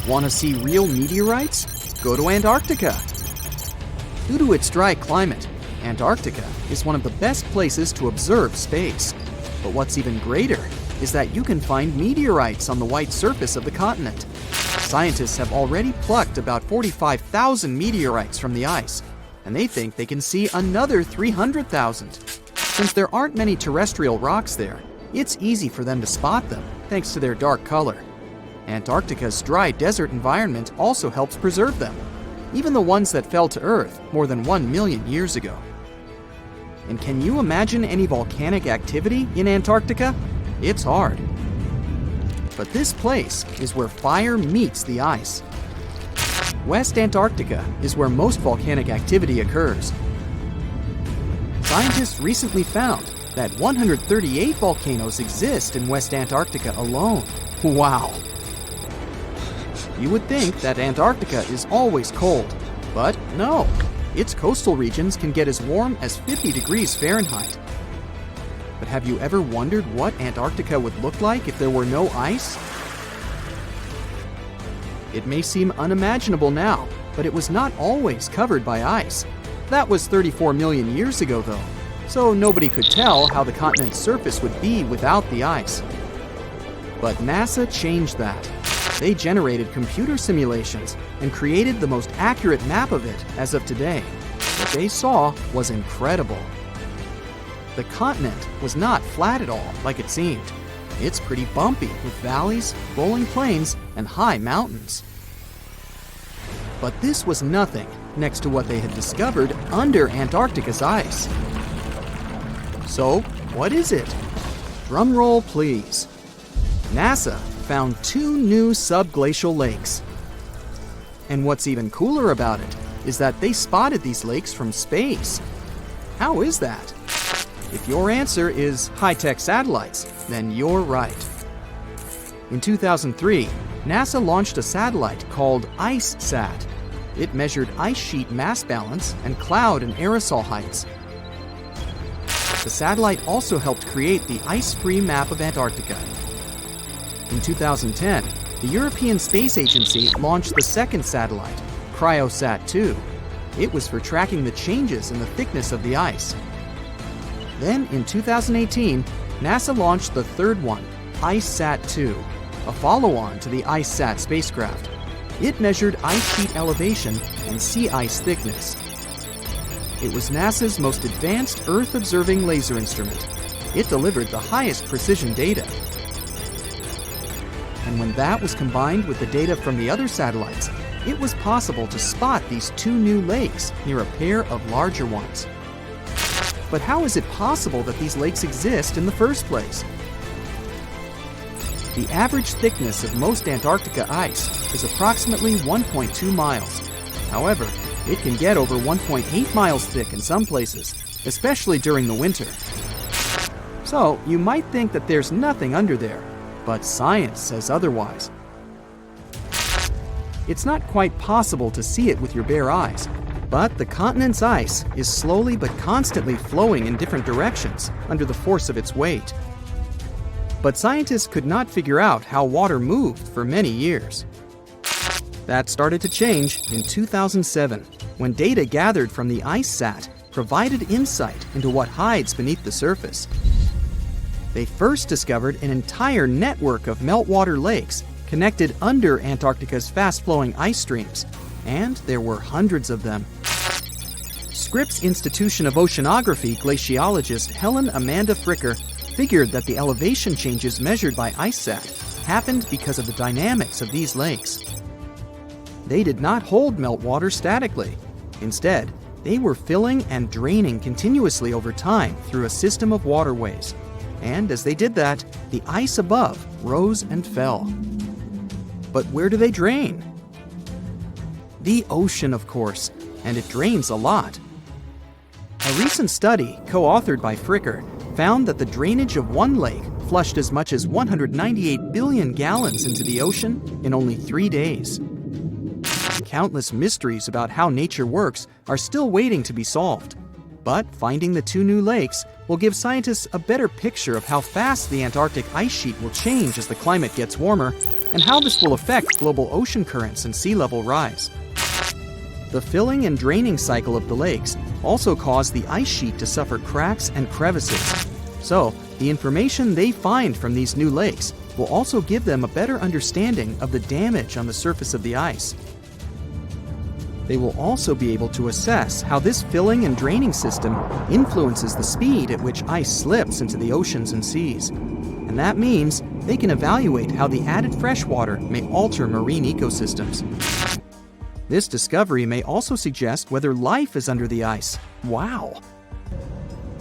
Want to see real meteorites? Go to Antarctica. Due to its dry climate, Antarctica is one of the best places to observe space. But what's even greater is that you can find meteorites on the white surface of the continent. Scientists have already plucked about 45,000 meteorites from the ice, and they think they can see another 300,000. Since there aren't many terrestrial rocks there, it's easy for them to spot them, thanks to their dark color. Antarctica's dry desert environment also helps preserve them, even the ones that fell to Earth more than 1 million years ago. And can you imagine any volcanic activity in Antarctica? It's hard. But this place is where fire meets the ice. West Antarctica is where most volcanic activity occurs. Scientists recently found that 138 volcanoes exist in West Antarctica alone. Wow! You would think that Antarctica is always cold, but no. Its coastal regions can get as warm as 50 degrees Fahrenheit. But have you ever wondered what Antarctica would look like if there were no ice? It may seem unimaginable now, but it was not always covered by ice. That was 34 million years ago, though, so nobody could tell how the continent's surface would be without the ice. But NASA changed that. They generated computer simulations and created the most accurate map of it as of today. What they saw was incredible. The continent was not flat at all like it seemed. It's pretty bumpy with valleys, rolling plains, and high mountains. But this was nothing next to what they had discovered under Antarctica's ice. So, what is it? Drum roll, please. NASA found 2 new subglacial lakes. And what's even cooler about it is that they spotted these lakes from space. How is that? If your answer is high-tech satellites, then you're right. In 2003, NASA launched a satellite called IceSat. It measured ice sheet mass balance and cloud and aerosol heights. The satellite also helped create the ice-free map of Antarctica. In 2010, the European Space Agency launched the second satellite, CryoSat-2. It was for tracking the changes in the thickness of the ice. Then, in 2018, NASA launched the third one, IceSat-2, a follow-on to the IceSat spacecraft. It measured ice sheet elevation and sea ice thickness. It was NASA's most advanced Earth-observing laser instrument. It delivered the highest precision data. And when that was combined with the data from the other satellites, it was possible to spot these 2 new lakes near a pair of larger ones. But how is it possible that these lakes exist in the first place? The average thickness of most Antarctica ice is approximately 1.2 miles. However, it can get over 1.8 miles thick in some places, especially during the winter. So, you might think that there's nothing under there, but science says otherwise. it's not quite possible to see it with your bare eyes. But the continent's ice is slowly but constantly flowing in different directions under the force of its weight. But scientists could not figure out how water moved for many years. That started to change in 2007, when data gathered from the IceSat provided insight into what hides beneath the surface. They first discovered an entire network of meltwater lakes connected under Antarctica's fast-flowing ice streams, and there were hundreds of them. Scripps Institution of Oceanography glaciologist Helen Amanda Fricker figured that the elevation changes measured by IceSat happened because of the dynamics of these lakes. They did not hold meltwater statically. Instead, they were filling and draining continuously over time through a system of waterways. And as they did that, the ice above rose and fell. But where do they drain? The ocean, of course, and it drains a lot. A recent study, co-authored by Fricker, found that the drainage of one lake flushed as much as 198 billion gallons into the ocean in only 3 days. Countless mysteries about how nature works are still waiting to be solved. But finding the 2 new lakes will give scientists a better picture of how fast the Antarctic ice sheet will change as the climate gets warmer, and how this will affect global ocean currents and sea level rise. The filling and draining cycle of the lakes also caused the ice sheet to suffer cracks and crevices. So, the information they find from these new lakes will also give them a better understanding of the damage on the surface of the ice. They will also be able to assess how this filling and draining system influences the speed at which ice slips into the oceans and seas. And that means they can evaluate how the added freshwater may alter marine ecosystems. This discovery may also suggest whether life is under the ice. Wow!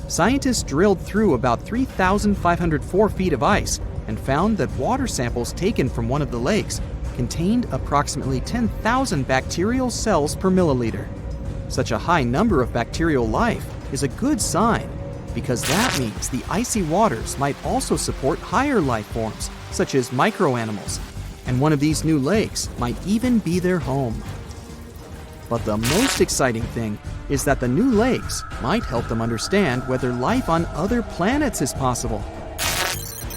Scientists drilled through about 3,504 feet of ice and found that water samples taken from one of the lakes contained approximately 10,000 bacterial cells per milliliter. Such a high number of bacterial life is a good sign, because that means the icy waters might also support higher life forms, such as microanimals, and one of these new lakes might even be their home. But the most exciting thing is that the new lakes might help them understand whether life on other planets is possible.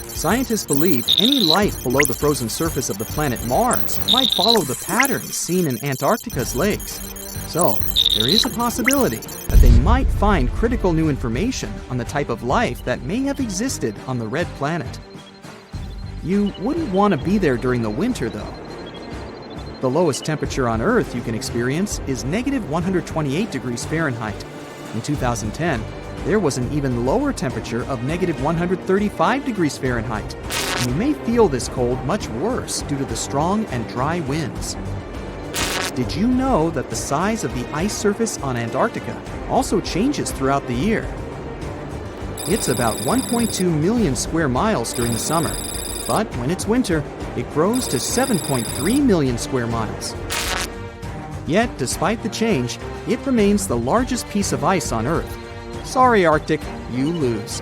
Scientists believe any life below the frozen surface of the planet Mars might follow the patterns seen in Antarctica's lakes. So, there is a possibility that they might find critical new information on the type of life that may have existed on the red planet. You wouldn't want to be there during the winter, though. The lowest temperature on Earth you can experience is negative 128 degrees Fahrenheit. In 2010, there was an even lower temperature of negative 135 degrees Fahrenheit, and you may feel this cold much worse due to the strong and dry winds. Did you know that the size of the ice surface on Antarctica also changes throughout the year? It's about 1.2 million square miles during the summer, but when it's winter, it grows to 7.3 million square miles. Yet, despite the change, it remains the largest piece of ice on Earth. Sorry, Arctic, you lose.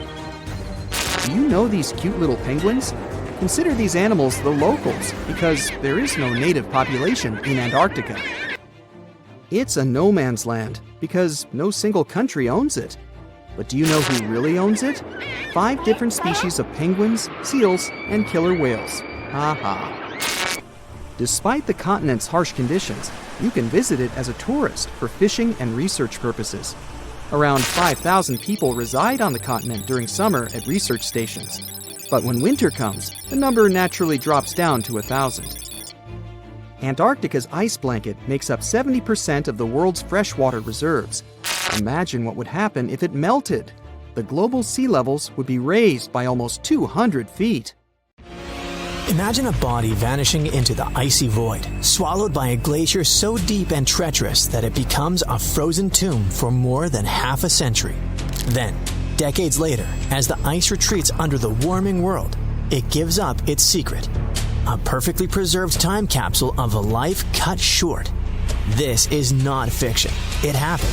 Do you know these cute little penguins? Consider these animals the locals, because there is no native population in Antarctica. It's a no man's land, because no single country owns it. But do you know who really owns it? 5 different species of penguins, seals, and killer whales. Ha ha. Despite the continent's harsh conditions, you can visit it as a tourist for fishing and research purposes. Around 5,000 people reside on the continent during summer at research stations. But when winter comes, the number naturally drops down to 1,000. Antarctica's ice blanket makes up 70% of the world's freshwater reserves. Imagine what would happen if it melted. The global sea levels would be raised by almost 200 feet. Imagine a body vanishing into the icy void, swallowed by a glacier so deep and treacherous that it becomes a frozen tomb for more than half a century. Then, decades later, as the ice retreats under the warming world, it gives up its secret. A perfectly preserved time capsule of a life cut short. This is not fiction. It happened.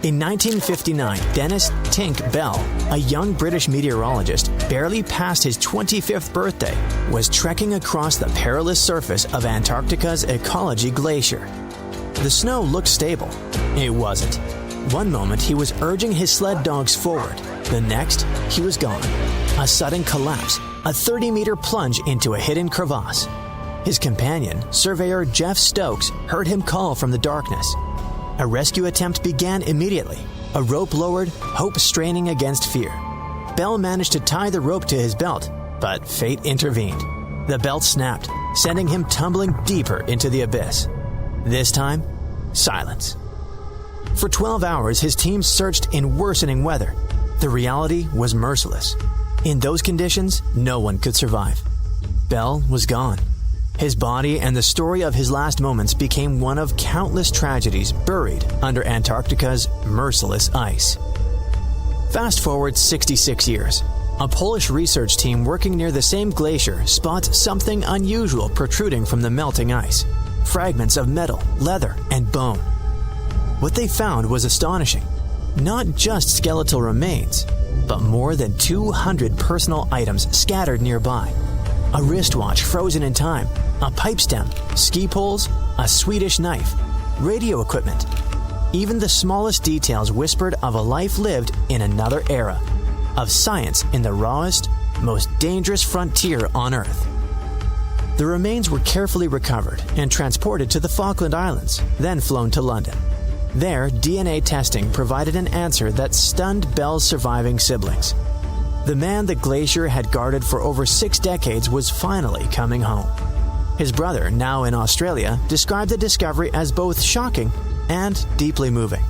In 1959, Dennis "Tink" Bell a young British meteorologist barely past his 25th birthday was trekking across the perilous surface of Antarctica's ecology glacier. The snow looked stable. It wasn't. One moment he was urging his sled dogs forward. The next, he was gone. A sudden collapse, a 30-meter plunge into a hidden crevasse. His companion, surveyor Jeff Stokes, heard him call from the darkness. A rescue attempt began immediately. A rope lowered, hope straining against fear. Bell managed to tie the rope to his belt, but fate intervened. The belt snapped, sending him tumbling deeper into the abyss. This time, silence. For 12 hours, his team searched in worsening weather. The reality was merciless. In those conditions, no one could survive. Bell was gone. His body and the story of his last moments became one of countless tragedies buried under Antarctica's merciless ice. Fast forward 66 years. A Polish research team working near the same glacier spots something unusual protruding from the melting ice. Fragments of metal, leather, and bone. What they found was astonishing. Not just skeletal remains, but more than 200 personal items scattered nearby. A wristwatch frozen in time, a pipe stem, ski poles, a Swedish knife, radio equipment. Even the smallest details whispered of a life lived in another era, of science in the rawest, most dangerous frontier on Earth. The remains were carefully recovered and transported to the Falkland Islands, then flown to London. There, DNA testing provided an answer that stunned Bell's surviving siblings. The man the glacier had guarded for over 6 decades was finally coming home. His brother, now in Australia, described the discovery as both shocking and deeply moving.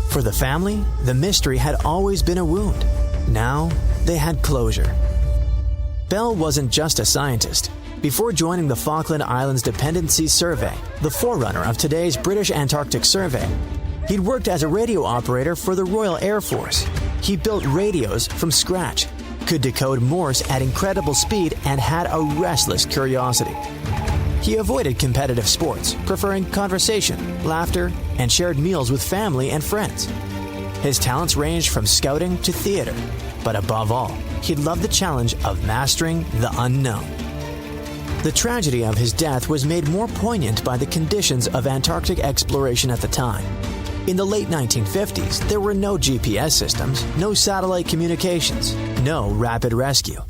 For the family, the mystery had always been a wound. Now, they had closure. Bell wasn't just a scientist. Before joining the Falkland Islands Dependency Survey, the forerunner of today's British Antarctic Survey, he'd worked as a radio operator for the Royal Air Force. He built radios from scratch, could decode Morse at incredible speed, and had a restless curiosity. He avoided competitive sports, preferring conversation, laughter, and shared meals with family and friends. His talents ranged from scouting to theater, but above all, he loved the challenge of mastering the unknown. The tragedy of his death was made more poignant by the conditions of Antarctic exploration at the time. In the late 1950s, there were no GPS systems, no satellite communications, no rapid rescue.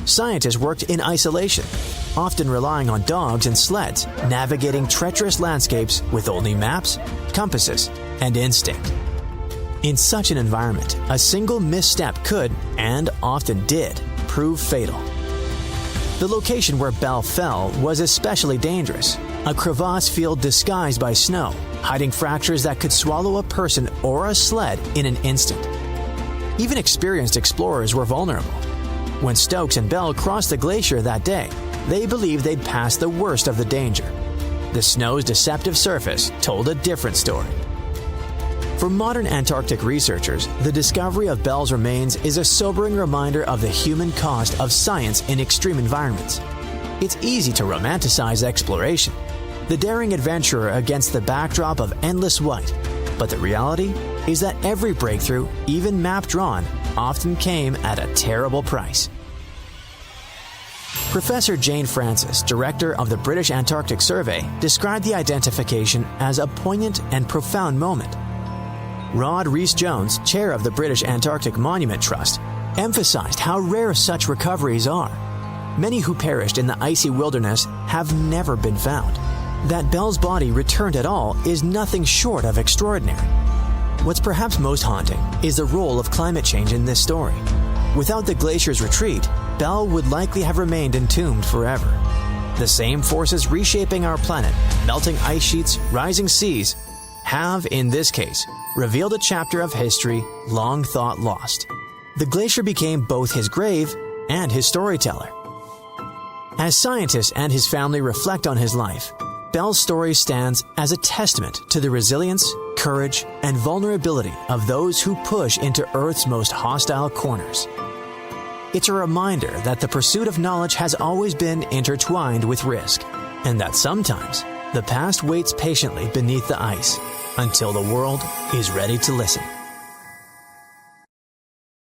Scientists worked in isolation, often relying on dogs and sleds, navigating treacherous landscapes with only maps, compasses, and instinct. In such an environment, a single misstep could, and often did, prove fatal. The location where Bell fell was especially dangerous, a crevasse field disguised by snow, hiding fractures that could swallow a person or a sled in an instant. Even experienced explorers were vulnerable. When Stokes and Bell crossed the glacier that day, they believed they'd passed the worst of the danger. The snow's deceptive surface told a different story. For modern Antarctic researchers, the discovery of Bell's remains is a sobering reminder of the human cost of science in extreme environments. It's easy to romanticize exploration, the daring adventurer against the backdrop of endless white, but the reality is that every breakthrough, even map drawn, often came at a terrible price. Professor Jane Francis, director of the British Antarctic Survey, described the identification as a poignant and profound moment. Rod Rhys-Jones, chair of the British Antarctic Monument Trust, emphasized how rare such recoveries are. Many who perished in the icy wilderness have never been found. That Bell's body returned at all is nothing short of extraordinary. What's perhaps most haunting is the role of climate change in this story. Without the glacier's retreat, Bell would likely have remained entombed forever. The same forces reshaping our planet, melting ice sheets, rising seas, have, in this case, revealed a chapter of history long thought lost. The glacier became both his grave and his storyteller. As scientists and his family reflect on his life, Bell's story stands as a testament to the resilience, courage, and vulnerability of those who push into Earth's most hostile corners. It's a reminder that the pursuit of knowledge has always been intertwined with risk, and that sometimes the past waits patiently beneath the ice until the world is ready to listen.